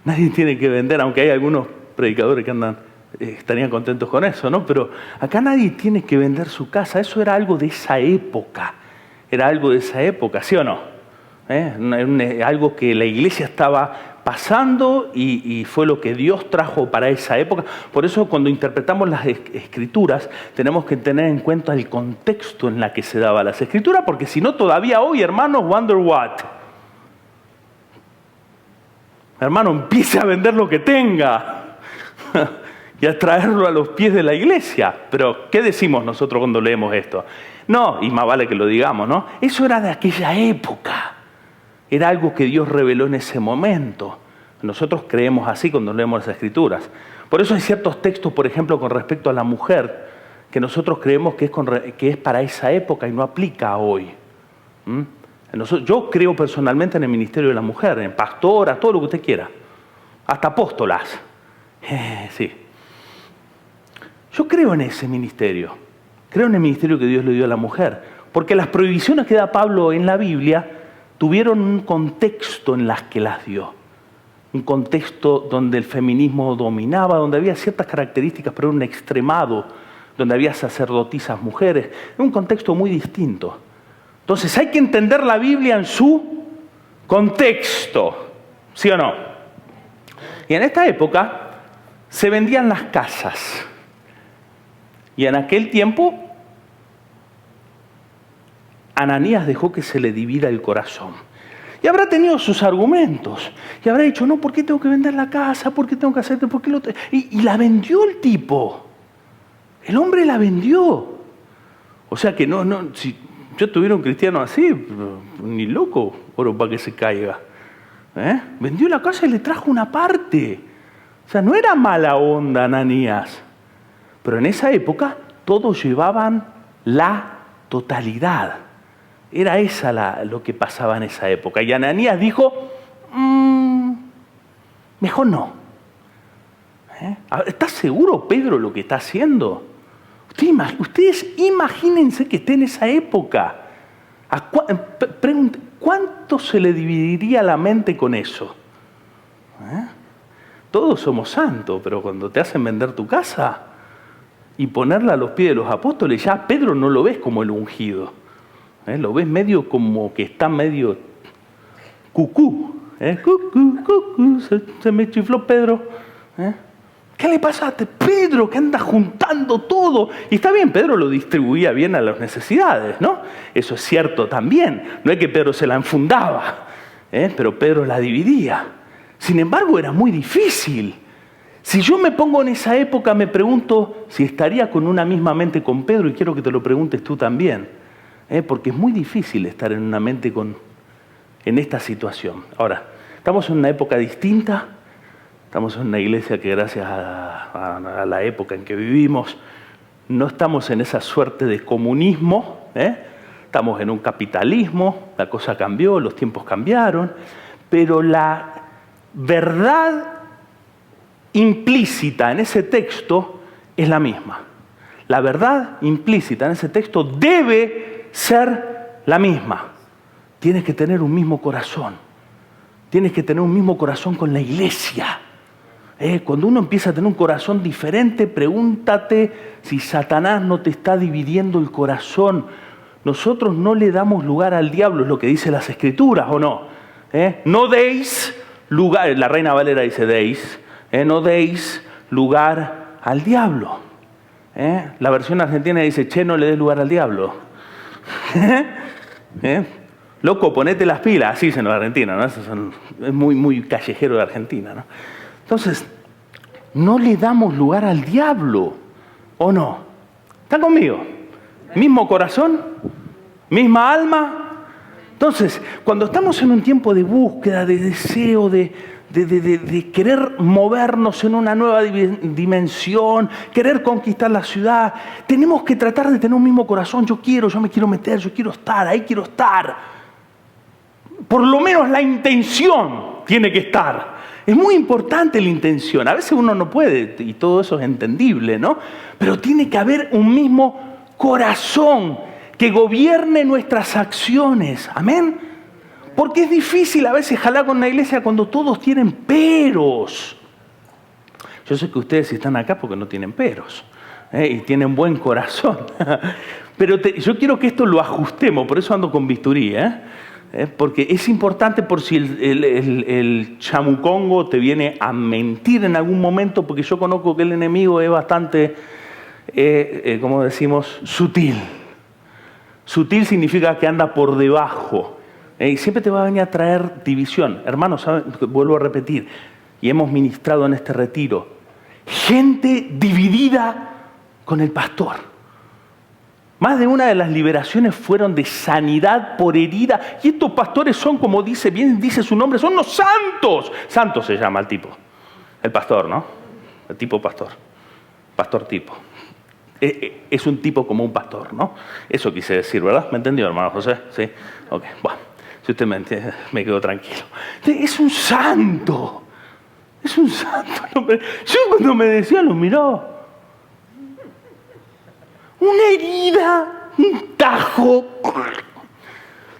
Nadie tiene que vender, aunque hay algunos predicadores que estarían contentos con eso, ¿no? Pero acá nadie tiene que vender su casa. Eso era algo de esa época. Era algo de esa época, ¿sí o no? Algo que la iglesia estaba pasando y fue lo que Dios trajo para esa época. Por eso cuando interpretamos las escrituras tenemos que tener en cuenta el contexto en la que se daban las escrituras, porque si no todavía hoy, hermanos, wonder what. Hermano, empiece a vender lo que tenga y a traerlo a los pies de la iglesia. Pero, ¿qué decimos nosotros cuando leemos esto? No, y más vale que lo digamos, ¿no? Eso era de aquella época. Era algo que Dios reveló en ese momento. Nosotros creemos así cuando leemos las Escrituras. Por eso hay ciertos textos, por ejemplo, con respecto a la mujer, que nosotros creemos que es para esa época y no aplica hoy. Yo creo personalmente en el ministerio de la mujer, en pastoras, todo lo que usted quiera. Hasta apóstolas. Sí. Yo creo en ese ministerio. Creo en el ministerio que Dios le dio a la mujer. Porque las prohibiciones que da Pablo en la Biblia tuvieron un contexto en las que las dio. Un contexto donde el feminismo dominaba, donde había ciertas características, pero un extremado, donde había sacerdotisas mujeres. Es un contexto muy distinto. Entonces hay que entender la Biblia en su contexto, ¿sí o no? Y en esta época se vendían las casas. Y en aquel tiempo Ananías dejó que se le divida el corazón. Y habrá tenido sus argumentos. Y habrá dicho, no, ¿por qué tengo que vender la casa? ¿Por qué tengo que hacerte? ¿Por qué lo y la vendió el tipo. El hombre la vendió. O sea que si yo tuviera un cristiano así, ni loco, oro para que se caiga. Vendió la casa y le trajo una parte. O sea, no era mala onda Ananías. Pero en esa época todos llevaban la totalidad. Era esa lo que pasaba en esa época. Y Ananías dijo, mejor no. ¿Está seguro Pedro lo que está haciendo? Ustedes imagínense que esté en esa época. ¿Cuánto se le dividiría la mente con eso? Todos somos santos, pero cuando te hacen vender tu casa y ponerla a los pies de los apóstoles, ya Pedro no lo ves como el ungido. Lo ves medio como que está medio cucú. Cucú, se me chifló Pedro. ¿Qué le pasa a Pedro que anda juntando todo? Y está bien, Pedro lo distribuía bien a las necesidades, ¿no? Eso es cierto también. No es que Pedro se la enfundaba, pero Pedro la dividía. Sin embargo, era muy difícil. Si yo me pongo en esa época, me pregunto si estaría con una misma mente con Pedro, y quiero que te lo preguntes tú también. Porque es muy difícil estar en una mente en esta situación. Ahora, estamos en una época distinta, estamos en una iglesia que gracias a la época en que vivimos, no estamos en esa suerte de comunismo, estamos en un capitalismo, la cosa cambió, los tiempos cambiaron, pero la verdad implícita en ese texto es la misma. La verdad implícita en ese texto debe ser la misma. Tienes que tener un mismo corazón. Tienes que tener un mismo corazón con la iglesia. Cuando uno empieza a tener un corazón diferente, pregúntate si Satanás no te está dividiendo el corazón. Nosotros no le damos lugar al diablo, es lo que dice las Escrituras, ¿o no? No deis lugar, la Reina Valera dice deis, no deis lugar al diablo. La versión argentina dice, che, no le des lugar al diablo. Loco, ponete las pilas, así dicen los argentinos, ¿no? Eso es muy, muy callejero de Argentina, ¿no? Entonces, no le damos lugar al diablo, ¿o no? ¿Están conmigo? ¿Mismo corazón? ¿Misma alma? Entonces, cuando estamos en un tiempo de búsqueda, de deseo, de querer movernos en una nueva dimensión, querer conquistar la ciudad, tenemos que tratar de tener un mismo corazón. Yo me quiero meter, yo quiero estar, ahí quiero estar. Por lo menos la intención tiene que estar. Es muy importante la intención. A veces uno no puede, y todo eso es entendible, ¿no? Pero tiene que haber un mismo corazón que gobierne nuestras acciones. Amén. Porque es difícil a veces jalar con la iglesia cuando todos tienen peros. Yo sé que ustedes están acá porque no tienen peros, y tienen buen corazón. Pero yo quiero que esto lo ajustemos, por eso ando con bisturí. Porque es importante por si el chamucongo te viene a mentir en algún momento, porque yo conozco que el enemigo es bastante, como decimos, sutil. Sutil significa que anda por debajo. Y siempre te va a venir a traer división. Hermanos, vuelvo a repetir, y hemos ministrado en este retiro, gente dividida con el pastor. Más de una de las liberaciones fueron de sanidad por herida. Y estos pastores son, como bien dice su nombre, son los santos. Santo se llama el tipo. El pastor, ¿no? El tipo pastor. Pastor tipo. Es un tipo como un pastor, ¿no? Eso quise decir, ¿verdad? ¿Me entendió, hermano José? Sí. Ok, bueno. Si usted me entiende, me quedo tranquilo. Es un santo. Es un santo. Yo cuando me decía, lo miraba. Una herida, un tajo.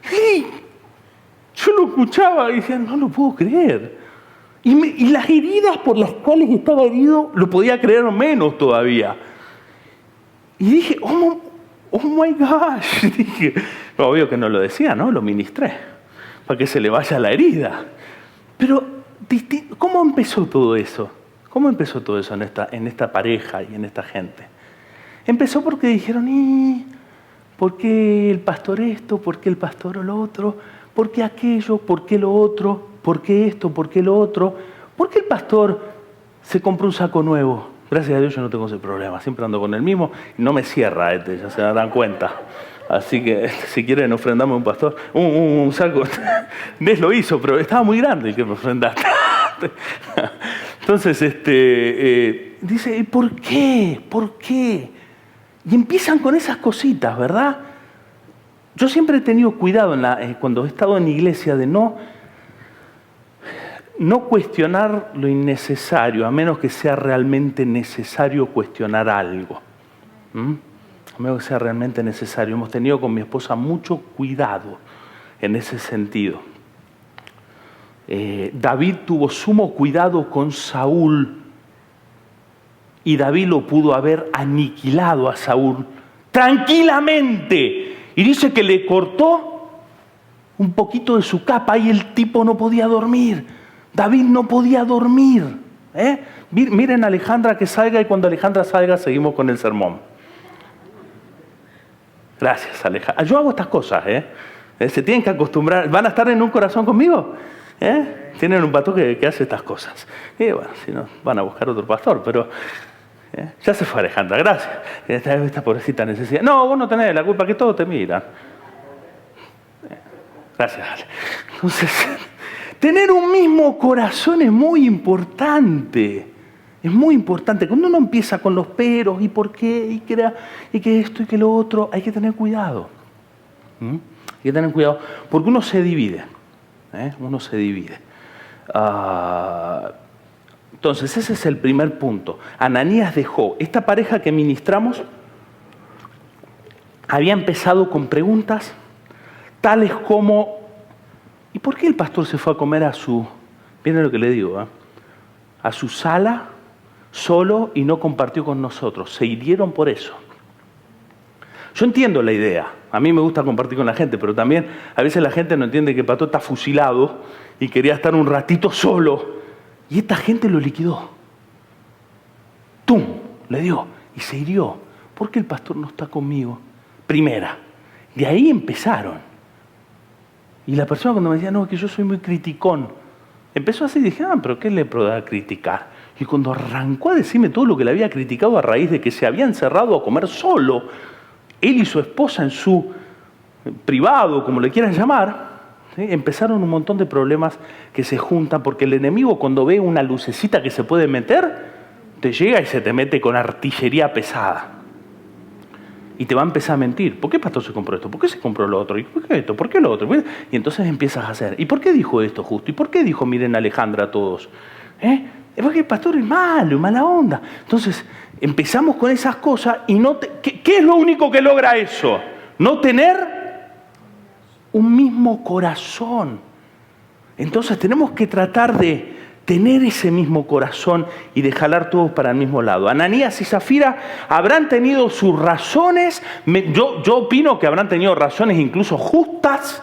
Sí. Yo lo escuchaba y decía, no lo puedo creer. Y las heridas por las cuales estaba herido, lo podía creer menos todavía. Y dije, oh my gosh. Dije, obvio que no lo decía, ¿no? Lo ministré, para que se le vaya la herida. Pero, ¿cómo empezó todo eso? ¿Cómo empezó todo eso en esta pareja y en esta gente? Empezó porque dijeron, ¿por qué el pastor esto? ¿Por qué el pastor lo otro? ¿Por qué aquello? ¿Por qué lo otro? ¿Por qué esto? ¿Por qué lo otro? ¿Por qué el pastor se compró un saco nuevo? Gracias a Dios yo no tengo ese problema. Siempre ando con el mismo y no me cierra ya se darán cuenta. Así que si quieren ofrendarme un pastor, un saco. Nes lo hizo, pero estaba muy grande el que me ofrendaste. Entonces, dice, ¿por qué? ¿Por qué? Y empiezan con esas cositas, ¿verdad? Yo siempre he tenido cuidado cuando he estado en iglesia de no cuestionar lo innecesario, a menos que sea realmente necesario cuestionar algo. A menos que sea realmente necesario. Hemos tenido con mi esposa mucho cuidado en ese sentido. David tuvo sumo cuidado con Saúl. Y David lo pudo haber aniquilado a Saúl tranquilamente. Y dice que le cortó un poquito de su capa y el tipo no podía dormir. David no podía dormir. Miren a Alejandra que salga y cuando Alejandra salga seguimos con el sermón. Gracias, Alejandra. Yo hago estas cosas. Se tienen que acostumbrar. ¿Van a estar en un corazón conmigo? Tienen un pastor que hace estas cosas. Y bueno, si no, van a buscar otro pastor, pero... ya se fue Alejandra, gracias. Esta pobrecita necesidad. No, vos no tenés la culpa, que todos te miran. Gracias, Ale. Entonces, tener un mismo corazón es muy importante. Es muy importante. Cuando uno empieza con los peros y por qué, y que esto y que lo otro, hay que tener cuidado. Hay que tener cuidado, porque uno se divide. Uno se divide. Entonces, ese es el primer punto. Ananías dejó. Esta pareja que ministramos había empezado con preguntas tales como, ¿y por qué el pastor se fue a comer miren lo que le digo, a su sala solo y no compartió con nosotros? Se hirieron por eso. Yo entiendo la idea. A mí me gusta compartir con la gente, pero también a veces la gente no entiende que el pastor está fusilado y quería estar un ratito solo. Y esta gente lo liquidó. ¡Tum! Le dio. Y se hirió. ¿Por qué el pastor no está conmigo? Primera. De ahí empezaron. Y la persona cuando me decía, no, que yo soy muy criticón. Empezó así y dije, pero ¿qué le podrá criticar? Y cuando arrancó a decirme todo lo que le había criticado a raíz de que se había encerrado a comer solo, él y su esposa en su privado, como le quieran llamar, ¿sí? Empezaron un montón de problemas que se juntan porque el enemigo cuando ve una lucecita que se puede meter, te llega y se te mete con artillería pesada. Y te va a empezar a mentir. ¿Por qué pastor se compró esto? ¿Por qué se compró lo otro? ¿Y por qué esto? ¿Por qué lo otro? Y entonces empiezas a hacer. ¿Y por qué dijo esto justo? ¿Y por qué dijo, miren Alejandra a todos? Es porque el pastor es malo, mala onda. Entonces empezamos con esas cosas y ¿qué es lo único que logra eso? No tener un mismo corazón. Entonces tenemos que tratar de tener ese mismo corazón y de jalar todos para el mismo lado. Ananías y Zafira habrán tenido sus razones, yo opino que habrán tenido razones incluso justas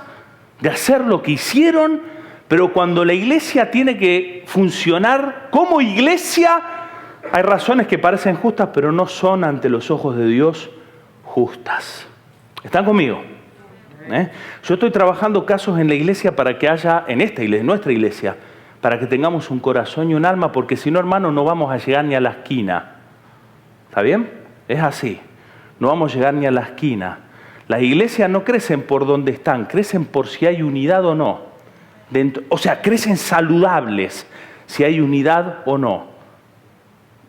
de hacer lo que hicieron, pero cuando la iglesia tiene que funcionar como iglesia, hay razones que parecen justas, pero no son ante los ojos de Dios justas. ¿Están conmigo? Yo estoy trabajando casos en la iglesia para que haya, en esta iglesia, en nuestra iglesia, para que tengamos un corazón y un alma, porque si no, hermano, no vamos a llegar ni a la esquina. ¿Está bien? Es así. No vamos a llegar ni a la esquina. Las iglesias no crecen por donde están, crecen por si hay unidad o no. O sea, crecen saludables si hay unidad o no.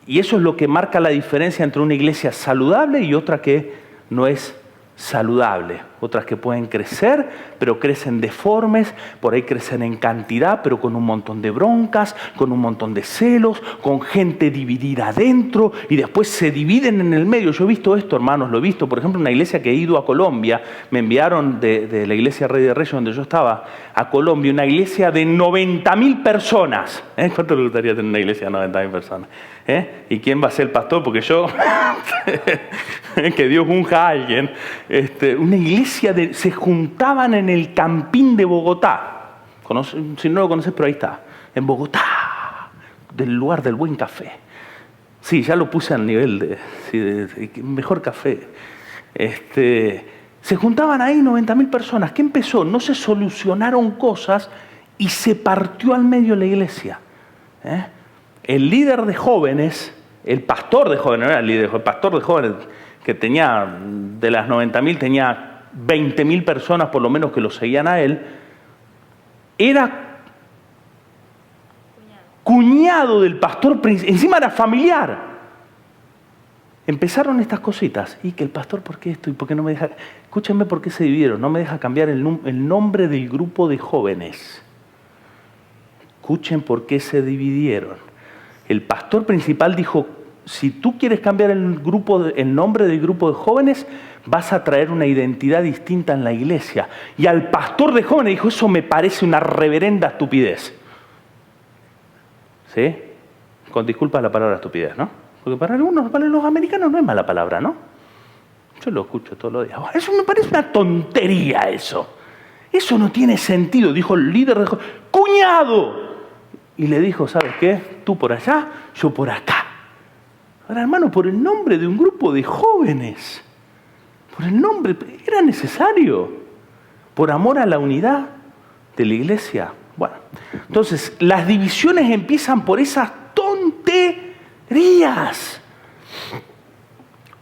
Y eso es lo que marca la diferencia entre una iglesia saludable y otra que no es saludable. Otras que pueden crecer, pero crecen deformes, por ahí crecen en cantidad, pero con un montón de broncas, con un montón de celos, con gente dividida adentro y después se dividen en el medio. Yo he visto esto, hermanos, lo he visto. Por ejemplo, en una iglesia que he ido a Colombia, me enviaron de la iglesia Rey de Reyes, donde yo estaba, a Colombia, una iglesia de 90.000 personas. ¿Cuánto le gustaría tener una iglesia de 90.000 personas? ¿Y quién va a ser el pastor? Porque yo, que Dios unja a alguien. Una iglesia se juntaban en el Campín de Bogotá. Si no lo conoces, pero ahí está. En Bogotá, del lugar del buen café. Sí, ya lo puse al nivel de mejor café. Se juntaban ahí 90.000 personas. ¿Qué empezó? No se solucionaron cosas y se partió al medio la iglesia. El líder de jóvenes, el pastor de jóvenes, no era el líder, el pastor de jóvenes, que tenía, de las 90.000, tenía 20.000 personas por lo menos que lo seguían a él, era cuñado del pastor, encima era familiar. Empezaron estas cositas, y que el pastor, ¿por qué esto? ¿Y por qué no me deja? Escúchenme por qué se dividieron, no me deja cambiar el nombre del grupo de jóvenes. Escuchen por qué se dividieron. El pastor principal dijo, si tú quieres cambiar el nombre del grupo de jóvenes, vas a traer una identidad distinta en la iglesia. Y al pastor de jóvenes dijo, eso me parece una reverenda estupidez. ¿Sí? Con disculpas la palabra estupidez, ¿no? Porque para algunos, para los americanos no es mala palabra, ¿no? Yo lo escucho todos los días. Eso me parece una tontería, eso. Eso no tiene sentido, dijo el líder de jóvenes. ¡Cuñado! Y le dijo, ¿sabes qué? Tú por allá, yo por acá. Ahora, hermano, por el nombre de un grupo de jóvenes. Por el nombre, era necesario. Por amor a la unidad de la iglesia. Bueno, entonces, las divisiones empiezan por esas tonterías.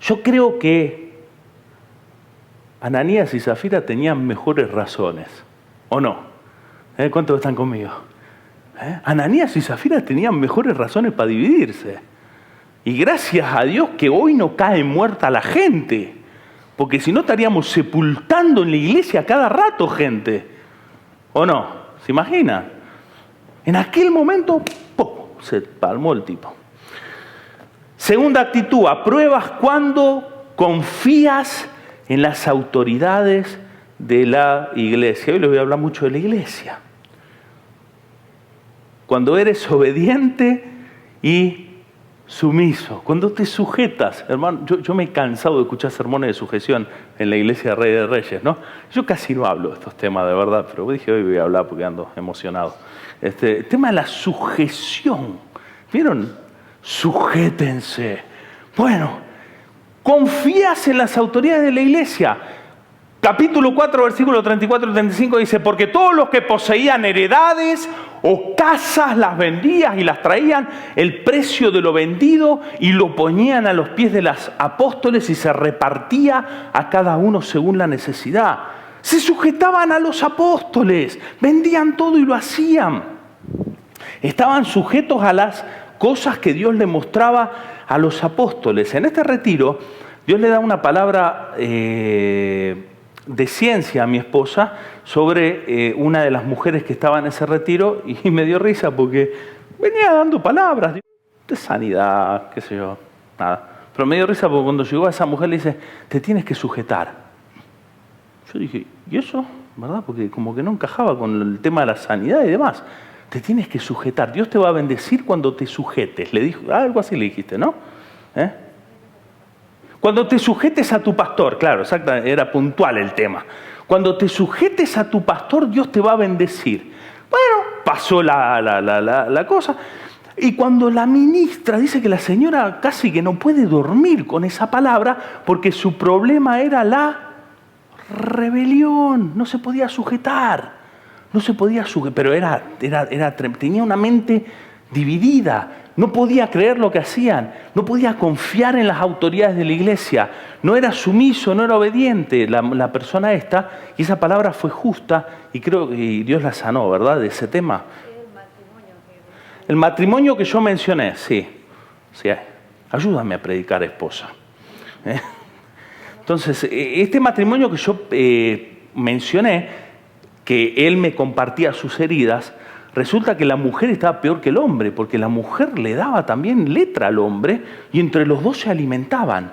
Yo creo que Ananías y Zafira tenían mejores razones. ¿O no? ¿Cuántos están conmigo? Ananías y Zafira tenían mejores razones para dividirse. Y gracias a Dios que hoy no cae muerta la gente. Porque si no estaríamos sepultando en la iglesia cada rato gente. ¿O no? ¿Se imaginan? En aquel momento, ¡pum!, se palmó el tipo. Segunda actitud, apruebas cuando confías en las autoridades de la iglesia. Hoy les voy a hablar mucho de la iglesia. Cuando eres obediente y sumiso, cuando te sujetas, hermano, yo me he cansado de escuchar sermones de sujeción en la iglesia de Rey de Reyes, ¿no? Yo casi no hablo de estos temas, de verdad, pero dije hoy voy a hablar porque ando emocionado. El tema de la sujeción, ¿vieron? Sujétense. Bueno, confías en las autoridades de la iglesia. Capítulo 4, versículo 34 y 35 dice, porque todos los que poseían heredades o casas las vendían y las traían el precio de lo vendido y lo ponían a los pies de los apóstoles y se repartía a cada uno según la necesidad. Se sujetaban a los apóstoles, vendían todo y lo hacían. Estaban sujetos a las cosas que Dios le mostraba a los apóstoles. En este retiro, Dios le da una palabra de ciencia a mi esposa sobre una de las mujeres que estaba en ese retiro y me dio risa porque venía dando palabras de sanidad, qué sé yo, nada. Pero me dio risa porque cuando llegó a esa mujer le dice, te tienes que sujetar. Yo dije, ¿y eso? ¿Verdad? Porque como que no encajaba con el tema de la sanidad y demás. Te tienes que sujetar. Dios te va a bendecir cuando te sujetes. Le dijo, algo así le dijiste, ¿no? Cuando te sujetes a tu pastor, claro, exacto, era puntual el tema. Cuando te sujetes a tu pastor, Dios te va a bendecir. Bueno, pasó la cosa. Y cuando la ministra dice que la señora casi que no puede dormir con esa palabra porque su problema era la rebelión. No se podía sujetar. No se podía sujetar. Pero tenía una mente dividida. No podía creer lo que hacían. No podía confiar en las autoridades de la iglesia. No era sumiso, no era obediente la persona esta. Y esa palabra fue justa y creo que Dios la sanó, ¿verdad? De ese tema. El matrimonio que yo mencioné, sí. Ayúdame a predicar, esposa. Entonces, este matrimonio que yo mencioné, que él me compartía sus heridas, resulta que la mujer estaba peor que el hombre, porque la mujer le daba también letra al hombre y entre los dos se alimentaban.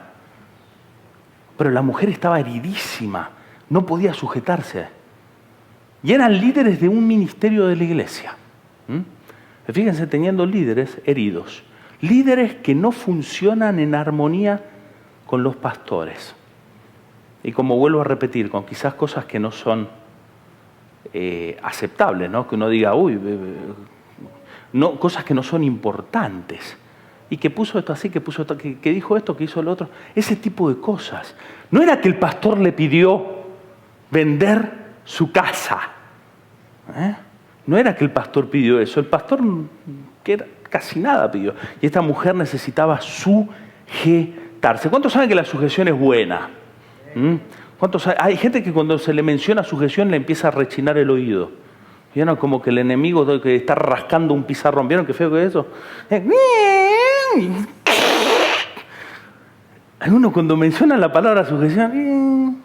Pero la mujer estaba heridísima, no podía sujetarse. Y eran líderes de un ministerio de la iglesia. Fíjense, teniendo líderes heridos, líderes que no funcionan en armonía con los pastores. Y como vuelvo a repetir, con quizás cosas que no son aceptables, ¿no? Que uno diga, no, cosas que no son importantes. Y que puso esto así, que puso esto, que dijo esto, que hizo lo otro. Ese tipo de cosas. No era que el pastor le pidió vender su casa. No era que el pastor pidió eso. El pastor casi nada pidió. Y esta mujer necesitaba sujetarse. ¿Cuántos saben que la sujeción es buena? Hay gente que cuando se le menciona sujeción le empieza a rechinar el oído. ¿Vieron? Como que el enemigo que está rascando un pizarrón. ¿Vieron qué feo que es eso? Algunos cuando mencionan la palabra sujeción,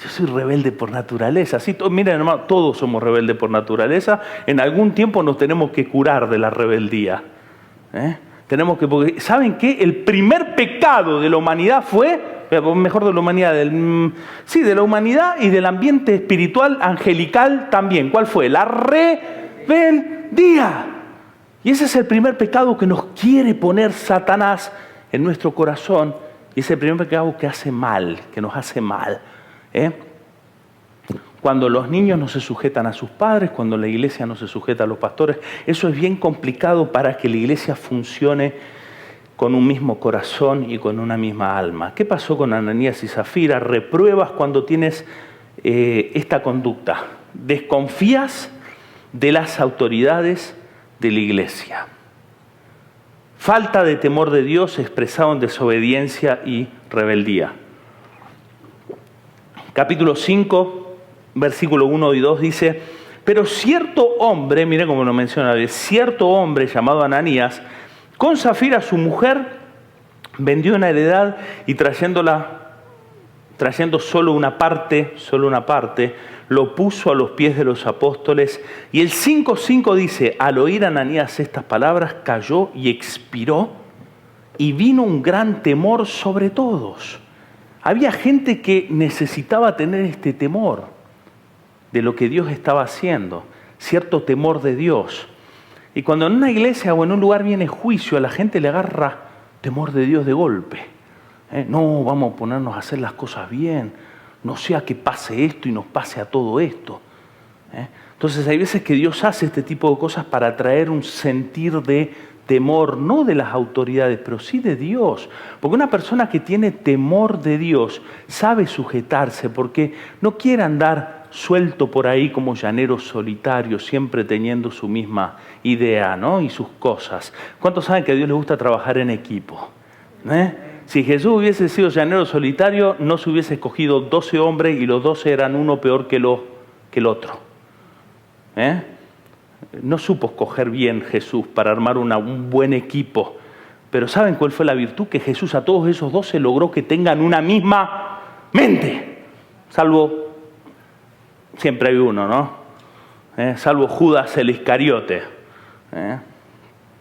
yo soy rebelde por naturaleza. ¿Sí? Miren, hermano, todos somos rebeldes por naturaleza. En algún tiempo nos tenemos que curar de la rebeldía. Porque, ¿saben qué? El primer pecado de la humanidad fue, mejor de la humanidad, de la humanidad y del ambiente espiritual angelical también. ¿Cuál fue? La rebeldía. Y ese es el primer pecado que nos quiere poner Satanás en nuestro corazón. Y es el primer pecado que hace mal, que nos hace mal. Cuando los niños no se sujetan a sus padres, cuando la iglesia no se sujeta a los pastores, eso es bien complicado para que la iglesia funcione con un mismo corazón y con una misma alma. ¿Qué pasó con Ananías y Zafira? Repruebas cuando tienes esta conducta. Desconfías de las autoridades de la iglesia. Falta de temor de Dios expresado en desobediencia y rebeldía. Capítulo 5, versículo 1 y 2 dice: pero cierto hombre, miren cómo lo menciona, cierto hombre llamado Ananías, con Zafira su mujer, vendió una heredad y trayendo solo una parte, lo puso a los pies de los apóstoles. Y el 5:5 dice: al oír Ananías estas palabras, cayó y expiró, y vino un gran temor sobre todos. Había gente que necesitaba tener este temor de lo que Dios estaba haciendo, cierto temor de Dios. Y cuando en una iglesia o en un lugar viene juicio, a la gente le agarra temor de Dios de golpe. No, vamos a ponernos a hacer las cosas bien, no sea que pase esto y nos pase a todo esto. Entonces hay veces que Dios hace este tipo de cosas para traer un sentir de temor, no de las autoridades, pero sí de Dios. Porque una persona que tiene temor de Dios sabe sujetarse, porque no quiere andar suelto por ahí como llanero solitario, siempre teniendo su misma idea, ¿no? Y sus cosas. ¿Cuántos saben que a Dios le gusta trabajar en equipo? Si Jesús hubiese sido llanero solitario, no se hubiese escogido 12 hombres y los 12 eran uno peor que el otro. No supo escoger bien Jesús para armar un buen equipo. Pero ¿saben cuál fue la virtud? Que Jesús a todos esos 12 logró que tengan una misma mente. Salvo, siempre hay uno, ¿no? Salvo Judas el Iscariote.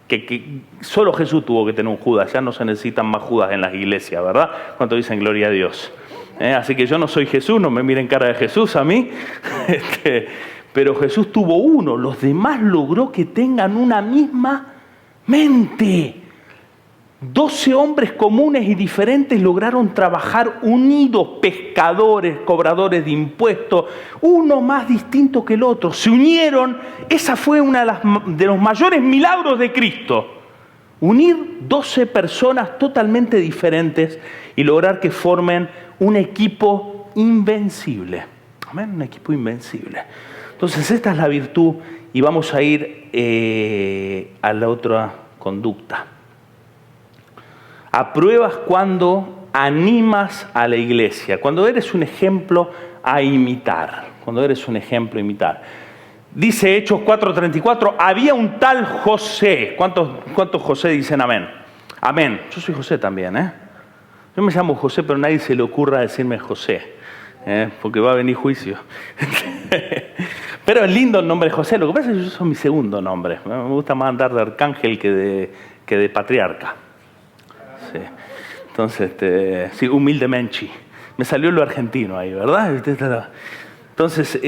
Que solo Jesús tuvo que tener un Judas. Ya no se necesitan más Judas en las iglesias, ¿verdad? ¿Cuánto dicen gloria a Dios? Así que yo no soy Jesús, no me miren cara de Jesús a mí. Pero Jesús tuvo uno, los demás logró que tengan una misma mente. 12 hombres comunes y diferentes lograron trabajar unidos, pescadores, cobradores de impuestos, uno más distinto que el otro. Se unieron. Esa fue uno de los mayores milagros de Cristo. Unir 12 personas totalmente diferentes y lograr que formen un equipo invencible. Amén, un equipo invencible. Entonces esta es la virtud y vamos a ir a la otra conducta. Apruebas cuando animas a la iglesia, cuando eres un ejemplo a imitar, cuando eres un ejemplo a imitar. Dice Hechos 4:34, había un tal José. ¿Cuántos José dicen amén? Amén. Yo soy José también, ¿eh? Yo me llamo José, pero a nadie se le ocurra decirme José, porque va a venir juicio. Pero es lindo el nombre José. Lo que pasa es que yo soy mi segundo nombre. Me gusta más andar de arcángel que de patriarca. Sí. Entonces, sí, humildemente. Me salió lo argentino ahí, ¿verdad? Entonces,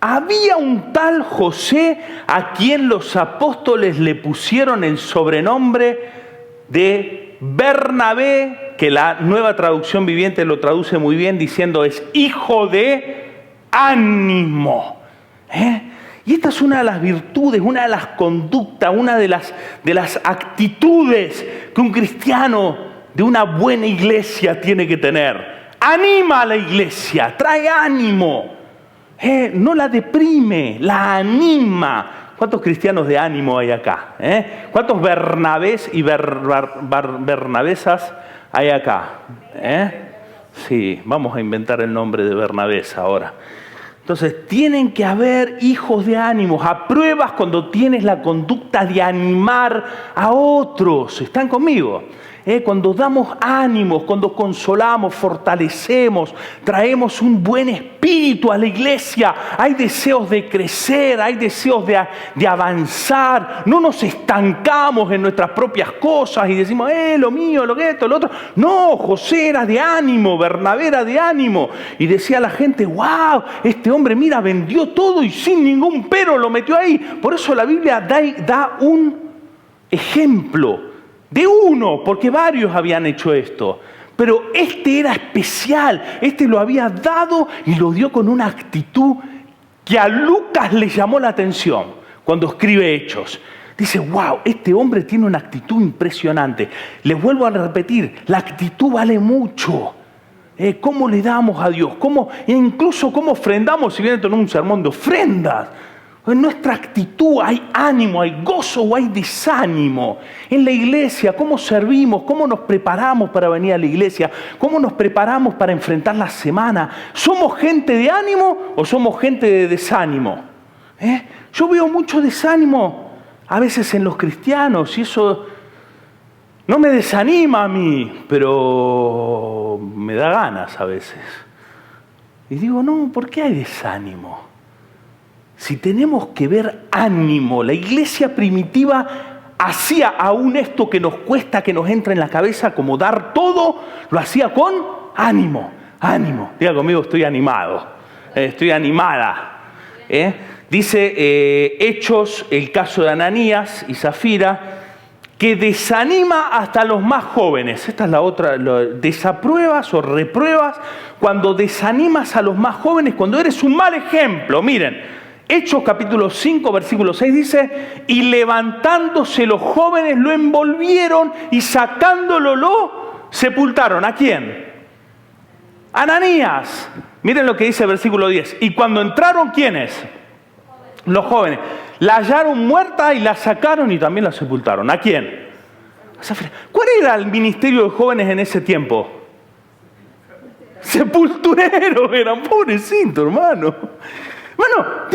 había un tal José a quien los apóstoles le pusieron el sobrenombre de Bernabé, que la Nueva Traducción Viviente lo traduce muy bien diciendo es hijo de ánimo. Y esta es una de las virtudes, una de las conductas, una de las actitudes que un cristiano de una buena iglesia tiene que tener. Anima a la iglesia, trae ánimo. No la deprime, la anima. ¿Cuántos cristianos de ánimo hay acá? ¿Cuántos Bernabés y Bernabesas hay acá? Sí, vamos a inventar el nombre de Bernabés ahora. Entonces, tienen que haber hijos de ánimos. Apruebas cuando tienes la conducta de animar a otros. ¿Están conmigo? Cuando damos ánimos, cuando consolamos, fortalecemos, traemos un buen espíritu a la iglesia. Hay deseos de crecer, hay deseos de avanzar. No nos estancamos en nuestras propias cosas y decimos, lo mío, lo que esto, lo otro. No, José era de ánimo, Bernabé era de ánimo. Y decía la gente, wow, este hombre, mira, vendió todo y sin ningún pero lo metió ahí. Por eso la Biblia da un ejemplo de uno, porque varios habían hecho esto. Pero este era especial, este lo había dado y lo dio con una actitud que a Lucas le llamó la atención cuando escribe Hechos. Dice, wow, este hombre tiene una actitud impresionante. Les vuelvo a repetir, la actitud vale mucho. ¿Cómo le damos a Dios? Incluso cómo ofrendamos, si viene a tener un sermón de ofrendas. En nuestra actitud hay ánimo, hay gozo o hay desánimo. En la iglesia, cómo servimos, cómo nos preparamos para venir a la iglesia, cómo nos preparamos para enfrentar la semana. ¿Somos gente de ánimo o somos gente de desánimo? Yo veo mucho desánimo a veces en los cristianos y eso no me desanima a mí, pero me da ganas a veces. Y digo, no, ¿por qué hay desánimo? Si tenemos que ver ánimo, la iglesia primitiva hacía aún esto que nos cuesta, que nos entra en la cabeza, como dar todo, lo hacía con ánimo, ánimo. Diga conmigo, estoy animado, estoy animada. Dice Hechos, el caso de Ananías y Zafira, que desanima hasta los más jóvenes. Esta es la otra, desapruebas o repruebas cuando desanimas a los más jóvenes, cuando eres un mal ejemplo. Miren, Hechos capítulo 5, versículo 6 dice, y levantándose los jóvenes lo envolvieron y sacándolo lo sepultaron. ¿A quién? Ananías. Miren lo que dice el versículo 10. Y cuando entraron, ¿quiénes? Los jóvenes. La hallaron muerta y la sacaron y también la sepultaron. ¿A quién? ¿Cuál era el ministerio de jóvenes en ese tiempo? Sepulturero, eran pobrecitos, hermano. Bueno,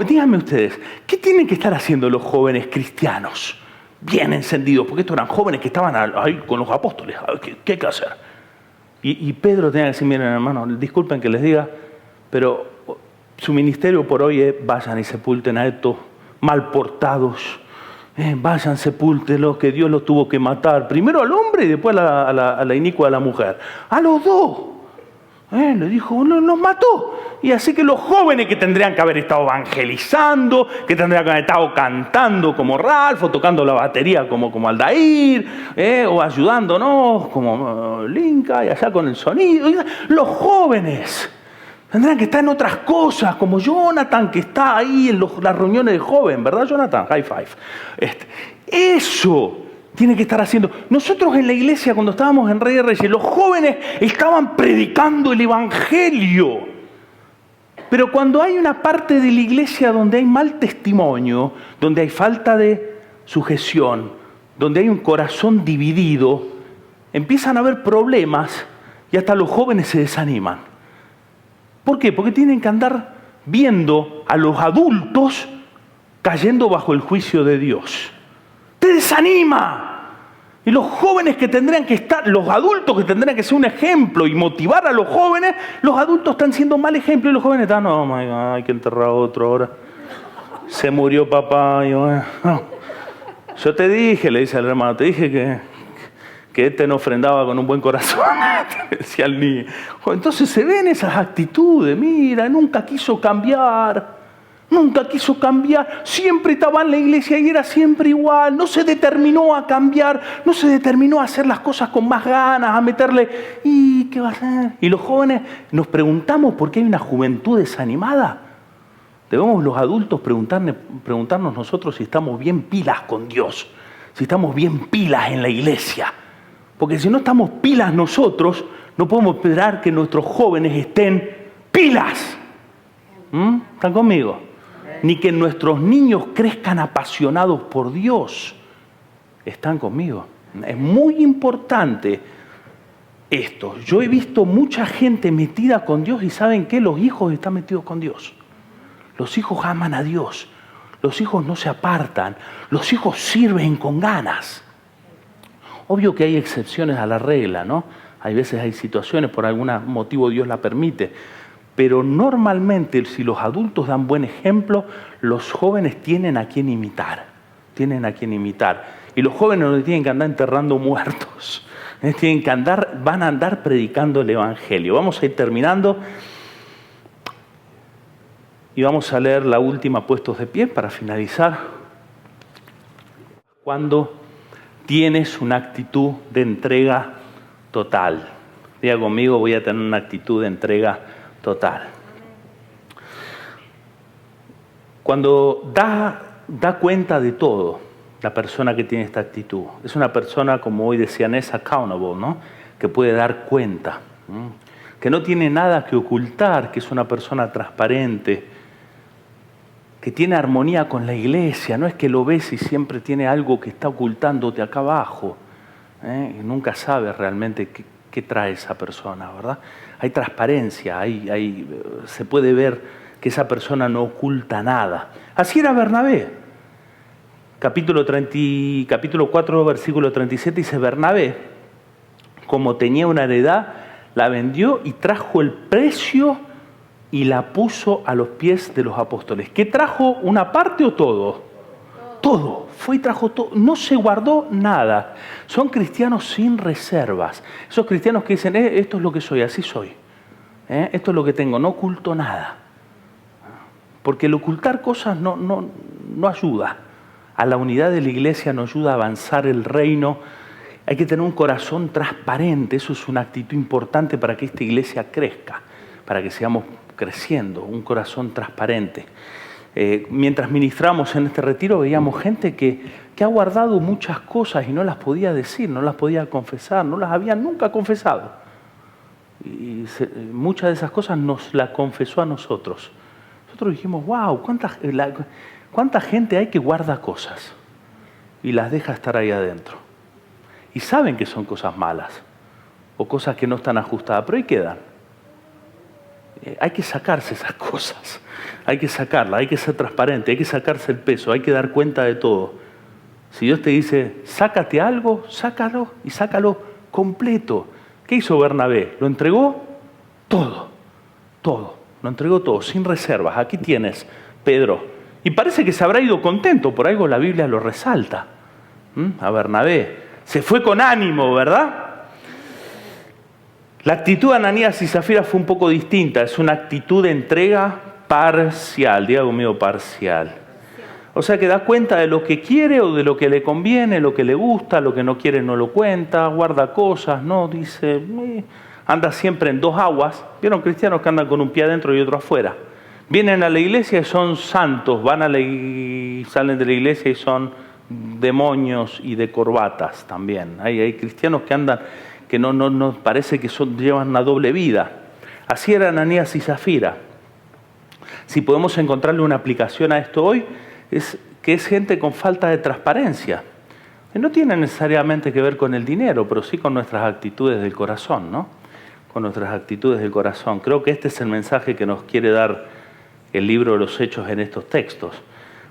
díganme ustedes, ¿qué tienen que estar haciendo los jóvenes cristianos? Bien encendidos, porque estos eran jóvenes que estaban ahí con los apóstoles. ¿Qué hay que hacer? Y Pedro tenía que decir, miren hermano, disculpen que les diga, pero su ministerio por hoy es, vayan y sepulten a estos mal portados. Vayan, sepúltenlos, que Dios los tuvo que matar. Primero al hombre y después a la inicua de la mujer. A los dos. Le dijo, nos mató. Y así que los jóvenes que tendrían que haber estado evangelizando, que tendrían que haber estado cantando como Ralph, o tocando la batería como Aldair, o ayudándonos como Linka y allá con el sonido. Los jóvenes tendrán que estar en otras cosas, como Jonathan, que está ahí en las reuniones de joven, ¿verdad, Jonathan? High five. Eso tiene que estar haciendo. Nosotros en la iglesia, cuando estábamos en Rey de Reyes, los jóvenes estaban predicando el evangelio. Pero cuando hay una parte de la iglesia donde hay mal testimonio, donde hay falta de sujeción, donde hay un corazón dividido, empiezan a haber problemas y hasta los jóvenes se desaniman. ¿Por qué? Porque tienen que andar viendo a los adultos cayendo bajo el juicio de Dios. ¡Te desanima! Y los jóvenes que tendrían que estar, los adultos que tendrían que ser un ejemplo y motivar a los jóvenes, los adultos están siendo mal ejemplo y los jóvenes están, oh my God, hay que enterrar a otro ahora. Se murió papá. Y yo te dije, le dice al hermano, te dije que este no ofrendaba con un buen corazón, decía el niño. Entonces se ven esas actitudes, mira, nunca quiso cambiar, siempre estaba en la iglesia y era siempre igual, no se determinó a cambiar, no se determinó a hacer las cosas con más ganas, a meterle, ¿y qué va a hacer? Y los jóvenes nos preguntamos por qué hay una juventud desanimada. Debemos los adultos preguntarnos nosotros si estamos bien pilas con Dios, si estamos bien pilas en la iglesia. Porque si no estamos pilas nosotros, no podemos esperar que nuestros jóvenes estén pilas. ¿Están conmigo? Ni que nuestros niños crezcan apasionados por Dios. ¿Están conmigo? Es muy importante esto. Yo he visto mucha gente metida con Dios y ¿saben qué? Los hijos están metidos con Dios. Los hijos aman a Dios. Los hijos no se apartan. Los hijos sirven con ganas. Obvio que hay excepciones a la regla, ¿no? Hay veces hay situaciones, por algún motivo Dios la permite. Pero normalmente, si los adultos dan buen ejemplo, los jóvenes tienen a quien imitar. Y los jóvenes no tienen que andar enterrando muertos. Van a andar predicando el evangelio. Vamos a ir terminando. Y vamos a leer la última, puestos de pie, para finalizar. Cuando tienes una actitud de entrega total. Diga conmigo, voy a tener una actitud de entrega total. Cuando da cuenta de todo, la persona que tiene esta actitud, es una persona, como hoy decían, es accountable, ¿no? Que puede dar cuenta, que no tiene nada que ocultar, que es una persona transparente, que tiene armonía con la iglesia, no es que lo ves y siempre tiene algo que está ocultándote acá abajo, y nunca sabes realmente qué trae esa persona, ¿verdad? Hay transparencia, se puede ver que esa persona no oculta nada. Así era Bernabé. Capítulo 4, versículo 37, dice: Bernabé, como tenía una heredad, la vendió y trajo el precio y la puso a los pies de los apóstoles. ¿Qué trajo? ¿Una parte o todo? Todo. Fue y trajo todo. No se guardó nada. Son cristianos sin reservas. Esos cristianos que dicen, esto es lo que soy, así soy. Esto es lo que tengo, no oculto nada. Porque el ocultar cosas no ayuda. A la unidad de la iglesia no ayuda a avanzar el reino. Hay que tener un corazón transparente. Eso es una actitud importante para que esta iglesia crezca, para que sigamos creciendo, un corazón transparente. Mientras ministramos en este retiro veíamos gente que ha guardado muchas cosas y no las podía decir, no las podía confesar, no las había nunca confesado. Y muchas de esas cosas nos las confesó a nosotros. Nosotros dijimos, wow, ¿cuánta gente hay que guarda cosas y las deja estar ahí adentro? Y saben que son cosas malas o cosas que no están ajustadas, pero ahí quedan. Hay que sacarse esas cosas, hay que sacarlas, hay que ser transparente, hay que sacarse el peso, hay que dar cuenta de todo. Si Dios te dice, sácate algo, sácalo y sácalo completo. ¿Qué hizo Bernabé? Lo entregó todo, lo entregó todo, sin reservas. Aquí tienes, Pedro. Y parece que se habrá ido contento, por algo la Biblia lo resalta. A Bernabé, se fue con ánimo, ¿verdad? La actitud de Ananías y Zafira fue un poco distinta. Es una actitud de entrega parcial. Diga conmigo, parcial. O sea, que da cuenta de lo que quiere o de lo que le conviene, lo que le gusta, lo que no quiere no lo cuenta, guarda cosas, no, dice, anda siempre en dos aguas. ¿Vieron cristianos que andan con un pie adentro y otro afuera? Vienen a la iglesia y son santos, salen de la iglesia y son demonios y de corbatas también. Hay cristianos que andan, que no parece que llevan una doble vida. Así era Ananías y Zafira. Si podemos encontrarle una aplicación a esto hoy, es que es gente con falta de transparencia. Que no tiene necesariamente que ver con el dinero, pero sí con nuestras actitudes del corazón, ¿no? Con nuestras actitudes del corazón. Creo que este es el mensaje que nos quiere dar el libro de los Hechos en estos textos.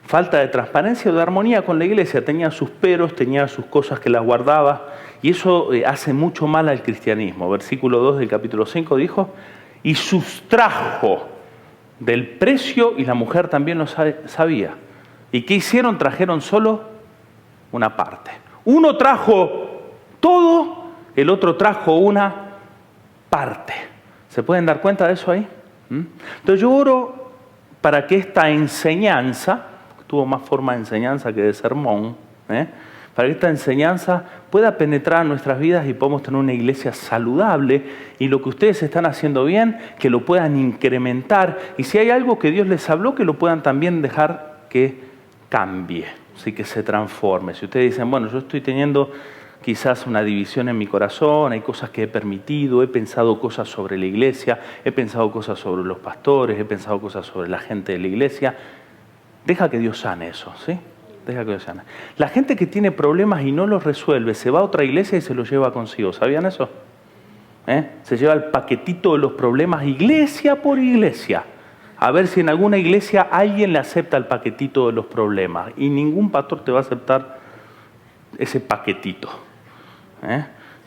Falta de transparencia o de armonía con la iglesia. Tenía sus peros, tenía sus cosas que las guardaba, y eso hace mucho mal al cristianismo. Versículo 2 del capítulo 5 dijo, y sustrajo del precio, y la mujer también lo sabía. ¿Y qué hicieron? Trajeron solo una parte. Uno trajo todo, el otro trajo una parte. ¿Se pueden dar cuenta de eso ahí? Entonces yo oro para que esta enseñanza, tuvo más forma de enseñanza que de sermón, para que esta enseñanza pueda penetrar en nuestras vidas y podamos tener una iglesia saludable, y lo que ustedes están haciendo bien, que lo puedan incrementar, y si hay algo que Dios les habló, que lo puedan también dejar que cambie, sí, que se transforme. Si ustedes dicen, bueno, yo estoy teniendo quizás una división en mi corazón, hay cosas que he permitido, he pensado cosas sobre la iglesia, he pensado cosas sobre los pastores, he pensado cosas sobre la gente de la iglesia, deja que Dios sane eso, ¿sí? Deja que Dios sane. La gente que tiene problemas y no los resuelve, se va a otra iglesia y se los lleva consigo. ¿Sabían eso? Se lleva el paquetito de los problemas iglesia por iglesia. A ver si en alguna iglesia alguien le acepta el paquetito de los problemas. Y ningún pastor te va a aceptar ese paquetito.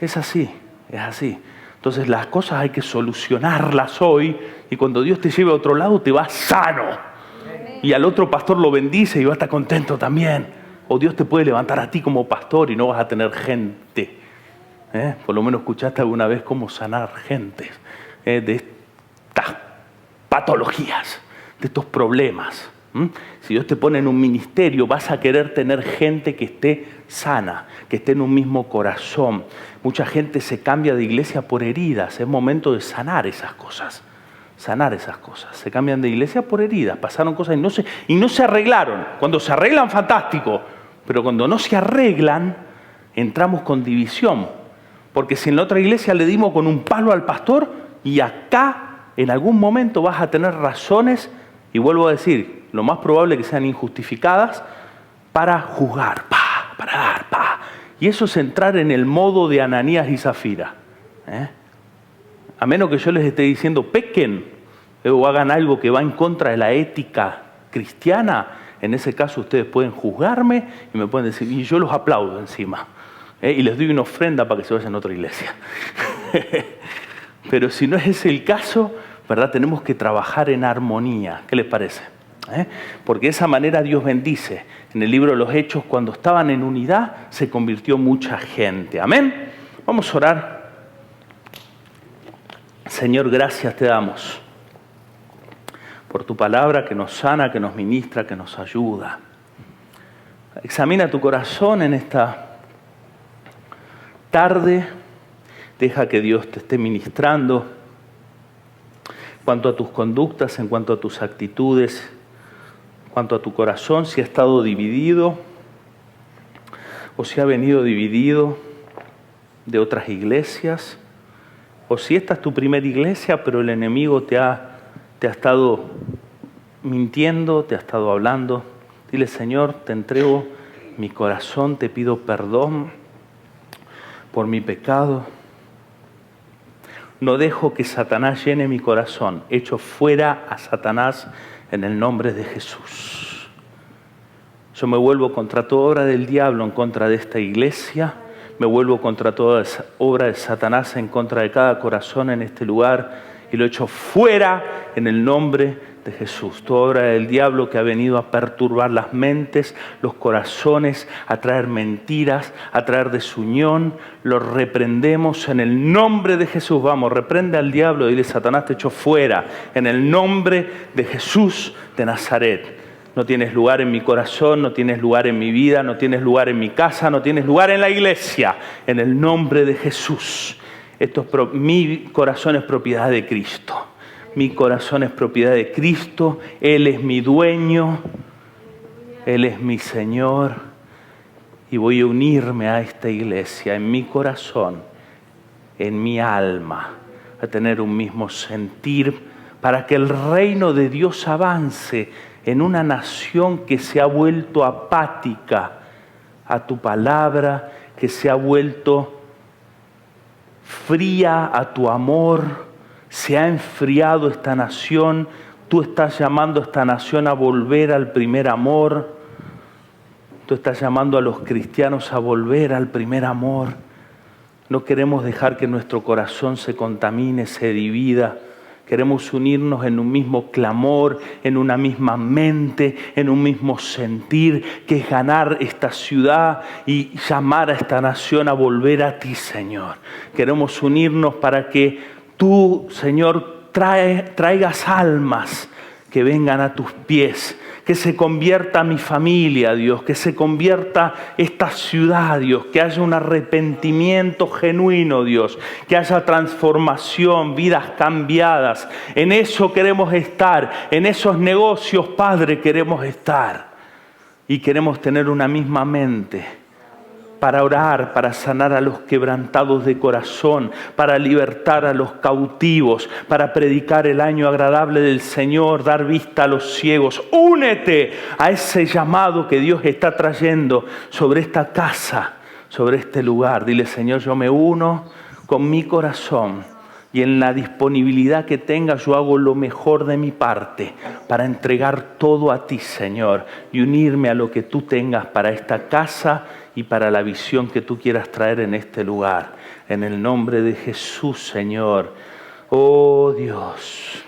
Es así, es así. Entonces las cosas hay que solucionarlas hoy, y cuando Dios te lleve a otro lado te vas sano. Y al otro pastor lo bendice y va a estar contento también. O Dios te puede levantar a ti como pastor y no vas a tener gente. Por lo menos escuchaste alguna vez cómo sanar gente de estas patologías, de estos problemas. Si Dios te pone en un ministerio, vas a querer tener gente que esté sana, que esté en un mismo corazón. Mucha gente se cambia de iglesia por heridas. Es momento de sanar esas cosas. Sanar esas cosas. Se cambian de iglesia por heridas. Pasaron cosas y no se arreglaron. Cuando se arreglan, fantástico. Pero cuando no se arreglan, entramos con división. Porque si en la otra iglesia le dimos con un palo al pastor, y acá en algún momento vas a tener razones, y vuelvo a decir, lo más probable que sean injustificadas, para juzgar, para dar, Y eso es entrar en el modo de Ananías y Zafira. A menos que yo les esté diciendo, pequen, o hagan algo que va en contra de la ética cristiana, en ese caso ustedes pueden juzgarme y me pueden decir, y yo los aplaudo encima. Y les doy una ofrenda para que se vayan a otra iglesia. Pero si no es ese el caso, ¿verdad? Tenemos que trabajar en armonía. ¿Qué les parece? Porque de esa manera Dios bendice. En el libro de los Hechos, cuando estaban en unidad, se convirtió mucha gente. Amén. Vamos a orar. Señor, gracias te damos por tu palabra que nos sana, que nos ministra, que nos ayuda. Examina tu corazón en esta tarde. Deja que Dios te esté ministrando en cuanto a tus conductas, en cuanto a tus actitudes, en cuanto a tu corazón, si ha estado dividido o si ha venido dividido de otras iglesias, o si esta es tu primera iglesia, pero el enemigo te ha estado mintiendo, te ha estado hablando. Dile, Señor, te entrego mi corazón, te pido perdón por mi pecado. No dejo que Satanás llene mi corazón. Echo fuera a Satanás en el nombre de Jesús. Yo me vuelvo contra toda obra del diablo en contra de esta iglesia. Me vuelvo contra toda obra de Satanás en contra de cada corazón en este lugar. Y y lo echo fuera en el nombre de Jesús. Toda obra del diablo que ha venido a perturbar las mentes, los corazones, a traer mentiras, a traer desunión, lo reprendemos en el nombre de Jesús. Vamos, reprende al diablo, dile: Satanás, te echo fuera en el nombre de Jesús de Nazaret. No tienes lugar en mi corazón, no tienes lugar en mi vida, no tienes lugar en mi casa, no tienes lugar en la iglesia. En el nombre de Jesús. Mi corazón es propiedad de Cristo. Mi corazón es propiedad de Cristo. Él es mi dueño. Él es mi Señor. Y voy a unirme a esta iglesia en mi corazón, en mi alma, a tener un mismo sentir para que el reino de Dios avance en una nación que se ha vuelto apática a tu palabra, que se ha vuelto fría a tu amor, se ha enfriado esta nación. Tú estás llamando a esta nación a volver al primer amor. Tú estás llamando a los cristianos a volver al primer amor. No queremos dejar que nuestro corazón se contamine, se divida. Queremos unirnos en un mismo clamor, en una misma mente, en un mismo sentir, que es ganar esta ciudad y llamar a esta nación a volver a ti, Señor. Queremos unirnos para que tú, Señor, traigas almas que vengan a tus pies, que se convierta mi familia, Dios, que se convierta esta ciudad, Dios, que haya un arrepentimiento genuino, Dios, que haya transformación, vidas cambiadas. En eso queremos estar, en esos negocios, Padre, queremos estar. Y queremos tener una misma mente para orar, para sanar a los quebrantados de corazón, para libertar a los cautivos, para predicar el año agradable del Señor, dar vista a los ciegos. Únete a ese llamado que Dios está trayendo sobre esta casa, sobre este lugar. Dile: Señor, yo me uno con mi corazón y en la disponibilidad que tenga yo hago lo mejor de mi parte para entregar todo a ti, Señor, y unirme a lo que tú tengas para esta casa y para la visión que tú quieras traer en este lugar. En el nombre de Jesús, Señor. Oh Dios,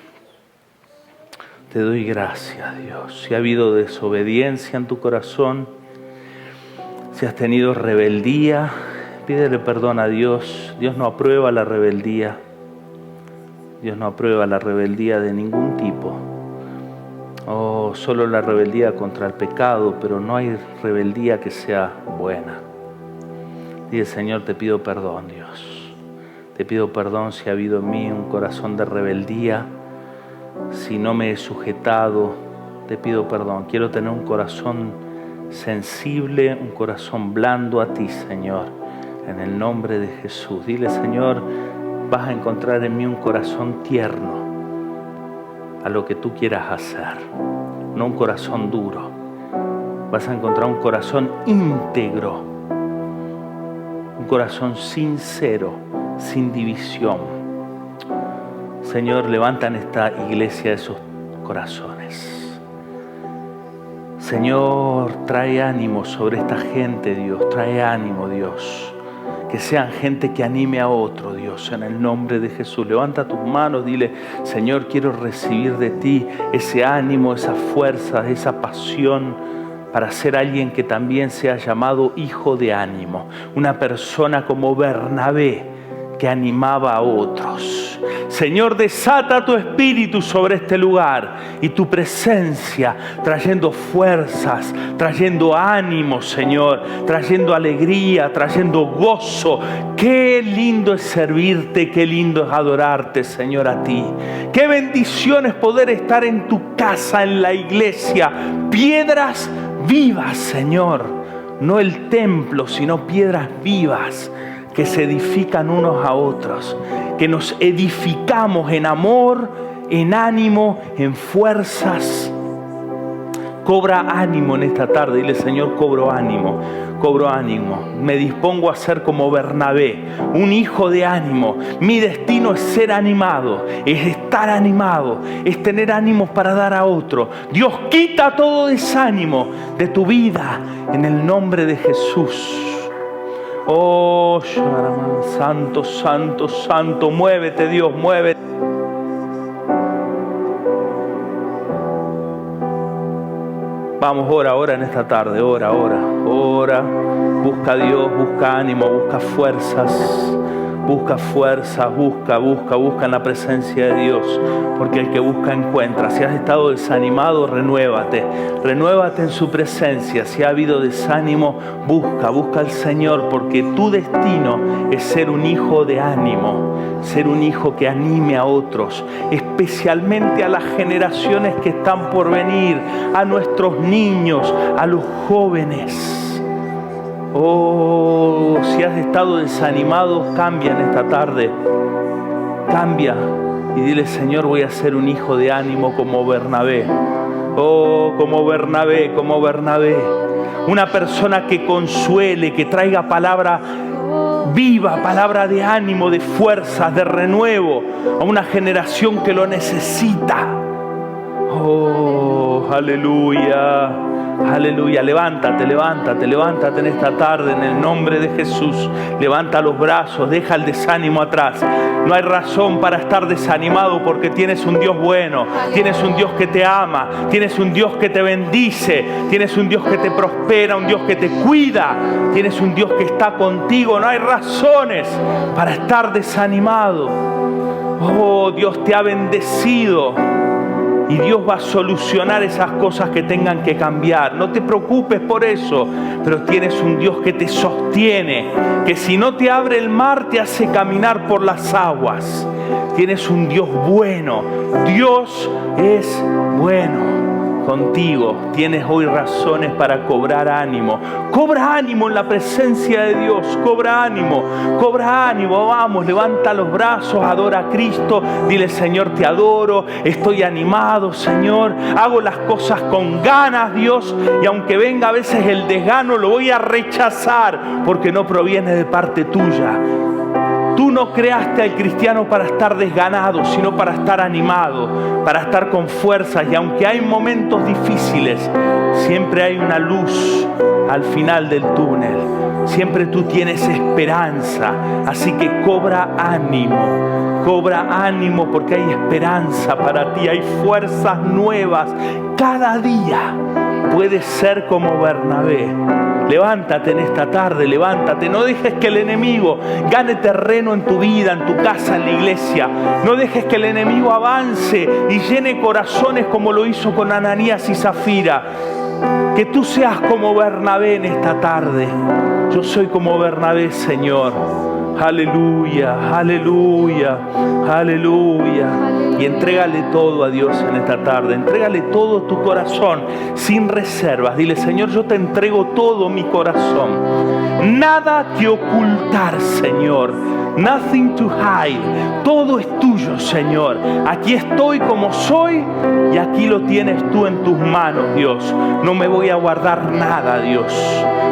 te doy gracias, Dios. Si ha habido desobediencia en tu corazón, si has tenido rebeldía, pídele perdón a Dios. Dios no aprueba la rebeldía. Dios no aprueba la rebeldía de ningún tipo. Oh, solo la rebeldía contra el pecado, pero no hay rebeldía que sea buena. Dile: Señor, te pido perdón, Dios. Te pido perdón si ha habido en mí un corazón de rebeldía, si no me he sujetado. Te pido perdón. Quiero tener un corazón sensible, un corazón blando a ti, Señor, en el nombre de Jesús. Dile: Señor, vas a encontrar en mí un corazón tierno a lo que tú quieras hacer, no un corazón duro. Vas a encontrar un corazón íntegro, un corazón sincero, sin división. Señor, levanta en esta iglesia esos corazones. Señor, trae ánimo sobre esta gente, Dios. Trae ánimo, Dios. Que sean gente que anime a otro, Dios, en el nombre de Jesús. Levanta tus manos, dile: Señor, quiero recibir de ti ese ánimo, esa fuerza, esa pasión para ser alguien que también sea llamado hijo de ánimo. Una persona como Bernabé que animaba a otros. Señor, desata tu espíritu sobre este lugar y tu presencia, trayendo fuerzas, trayendo ánimo, Señor, trayendo alegría, trayendo gozo. Qué lindo es servirte, qué lindo es adorarte, Señor, a ti. Qué bendición es poder estar en tu casa, en la iglesia. Piedras vivas, Señor, no el templo, sino piedras vivas que se edifican unos a otros, que nos edificamos en amor, en ánimo, en fuerzas. Cobra ánimo en esta tarde. Dile: Señor, cobro ánimo, cobro ánimo. Me dispongo a ser como Bernabé, un hijo de ánimo. Mi destino es ser animado, es estar animado, es tener ánimo para dar a otro. Dios, quita todo desánimo de tu vida en el nombre de Jesús. Oh, Sharaman, santo, santo, santo, muévete, Dios, muévete. Vamos, ora en esta tarde, ora. Busca a Dios, busca ánimo, busca fuerzas. Busca en la presencia de Dios, porque el que busca encuentra. Si has estado desanimado, renuévate en su presencia. Si ha habido desánimo, busca al Señor, porque tu destino es ser un hijo de ánimo, ser un hijo que anime a otros, especialmente a las generaciones que están por venir, a nuestros niños, a los jóvenes. Oh, si has estado desanimado, cambia en esta tarde. Cambia y dile: Señor, voy a ser un hijo de ánimo como Bernabé. Oh, como Bernabé. Una persona que consuele, que traiga palabra viva, palabra de ánimo, de fuerzas, de renuevo a una generación que lo necesita. Oh, aleluya. Levántate en esta tarde en el nombre de Jesús. Levanta los brazos, deja el desánimo atrás. No hay razón para estar desanimado, porque tienes un Dios bueno, tienes un Dios que te ama, tienes un Dios que te bendice, tienes un Dios que te prospera, un Dios que te cuida, tienes un Dios que está contigo. No hay razones para estar desanimado. Oh, Dios te ha bendecido. Y Dios va a solucionar esas cosas que tengan que cambiar. No te preocupes por eso, pero tienes un Dios que te sostiene, que si no te abre el mar, te hace caminar por las aguas. Tienes un Dios bueno. Dios es bueno contigo. Tienes hoy razones para cobrar ánimo. Cobra ánimo en la presencia de Dios. Cobra ánimo. Vamos, levanta los brazos, adora a Cristo. Dile: Señor, te adoro, estoy animado, Señor, hago las cosas con ganas, Dios, y aunque venga a veces el desgano, lo voy a rechazar, porque no proviene de parte tuya. Tú no creaste al cristiano para estar desganado, sino para estar animado, para estar con fuerzas. Y aunque hay momentos difíciles, siempre hay una luz al final del túnel. Siempre tú tienes esperanza. Así que cobra ánimo, porque hay esperanza para ti. Hay fuerzas nuevas. Cada día puedes ser como Bernabé. Levántate en esta tarde, levántate. No dejes que el enemigo gane terreno en tu vida, en tu casa, en la iglesia. No dejes que el enemigo avance y llene corazones como lo hizo con Ananías y Zafira. Que tú seas como Bernabé en esta tarde. Yo soy como Bernabé, Señor. Aleluya. Y entrégale todo a Dios en esta tarde. Entrégale todo tu corazón, sin reservas. Dile: Señor, yo te entrego todo mi corazón. Nada que ocultar, Señor. Nothing to hide. Todo es tuyo, Señor. Aquí estoy como soy y aquí lo tienes tú en tus manos, Dios. No me voy a guardar nada, Dios.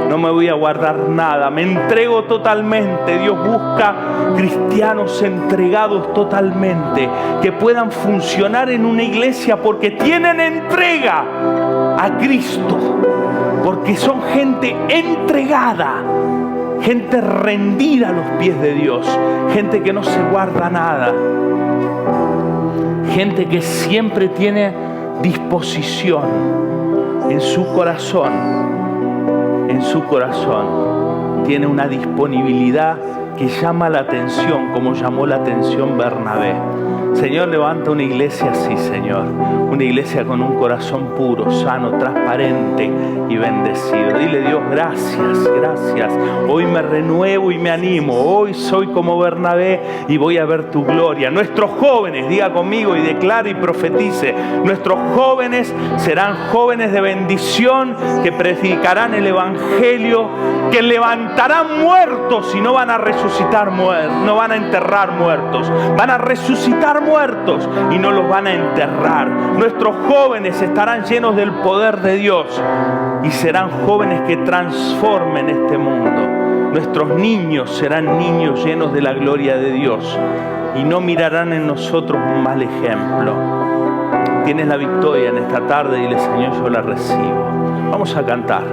No me voy a guardar nada. Me entrego totalmente. Dios busca cristianos entregados totalmente, que puedan funcionar en una iglesia porque tienen entrega a Cristo, porque son gente entregada, gente rendida a los pies de Dios, gente que no se guarda nada, gente que siempre tiene disposición en su corazón. En su corazón tiene una disponibilidad que llama la atención, como llamó la atención Bernabé. Señor, levanta una iglesia así, Señor. Una iglesia con un corazón puro, sano, transparente y bendecido. Dile: Dios, gracias. Hoy me renuevo y me animo. Hoy soy como Bernabé y voy a ver tu gloria. Nuestros jóvenes, diga conmigo y declare y profetice. Nuestros jóvenes serán jóvenes de bendición, que predicarán el evangelio, que levantarán muertos y no van a resucitar muertos, no van a enterrar muertos. Van a resucitar muertos y no los van a enterrar. Nuestros jóvenes estarán llenos del poder de Dios y serán jóvenes que transformen este mundo. Nuestros niños serán niños llenos de la gloria de Dios y no mirarán en nosotros un mal ejemplo. Tienes la victoria en esta tarde. Dile: Señor, yo la recibo. Vamos a cantar.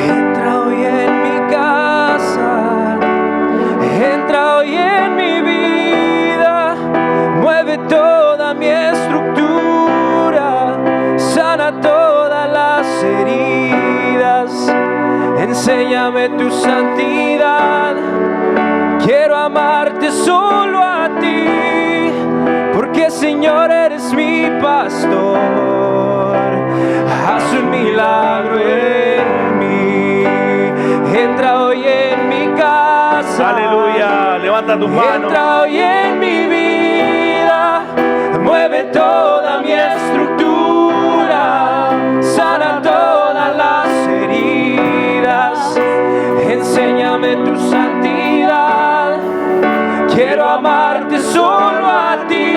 Entra hoy en mi casa, entra hoy en mi vida, mueve toda mi enséñame tu santidad. Quiero amarte solo a ti, porque Señor eres mi pastor. Haz un milagro en mí, entra hoy en mi casa. Aleluya, levanta tus manos. Entra hoy en mi vida, mueve toda mi estructura, sana todas las heridas, enséñame tu santidad. Quiero amarte solo a ti,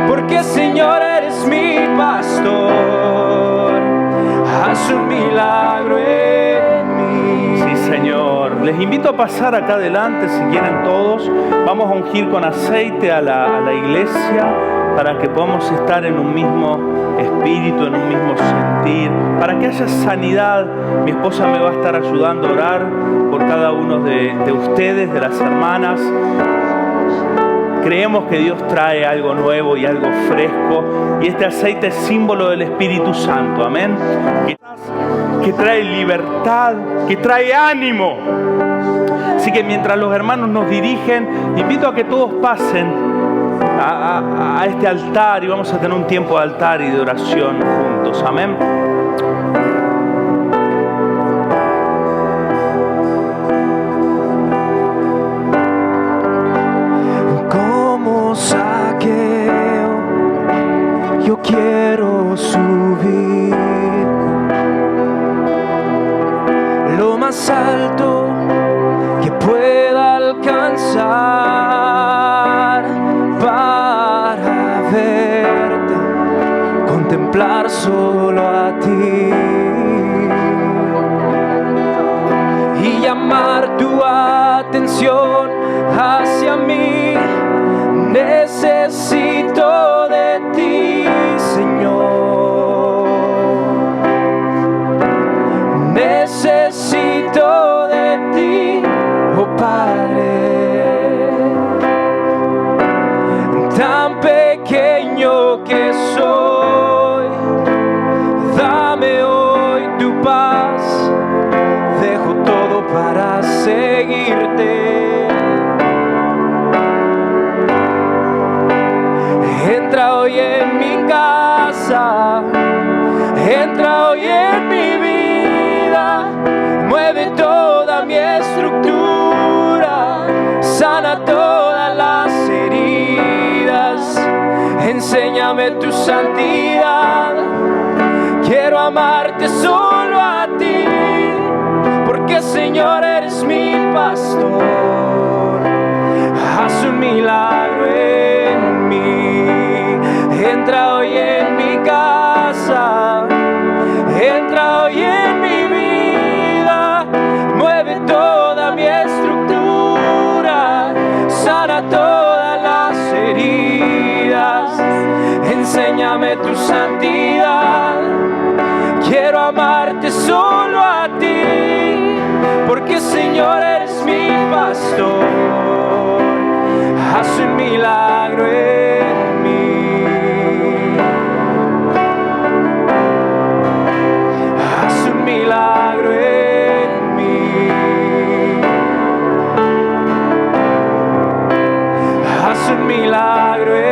porque Señor eres mi pastor. Haz un milagro en mí. Sí, Señor. Les invito a pasar acá adelante, si quieren todos. Vamos a ungir con aceite a la iglesia para que podamos estar en un mismo espíritu, en un mismo sentir, para que haya sanidad. Mi esposa me va a estar ayudando a orar por cada uno de ustedes, de las hermanas. Creemos que Dios trae algo nuevo y algo fresco, y este aceite es símbolo del Espíritu Santo, amén, que trae libertad, que trae ánimo. Así que mientras los hermanos nos dirigen, invito a que todos pasen a este altar y vamos a tener un tiempo de altar y de oración juntos, amén. Como Zaqueo, yo quiero subir lo más alto que pueda alcanzar para verte, contemplar solo a ti y llamar tu atención hacia mí. Necesito de ti, Señor. Necesito de ti, oh Padre. Tan pequeño que soy, dame hoy tu paz. Dejo todo para seguirte. Entra hoy en mi casa, entra hoy en mi vida, mueve toda mi estructura, sana todas las heridas, enséñame tu santidad. Quiero amarte solo a ti, porque Señor eres mi pastor. Haz un milagro en mí. Entra hoy en mi casa, entra hoy en mi vida, mueve toda mi estructura, sana todas las heridas, enséñame tu santidad. Quiero amarte solo a ti, porque Señor eres mi pastor. Haz un milagro en mí. Milagro en mí. Haz un milagro en mí.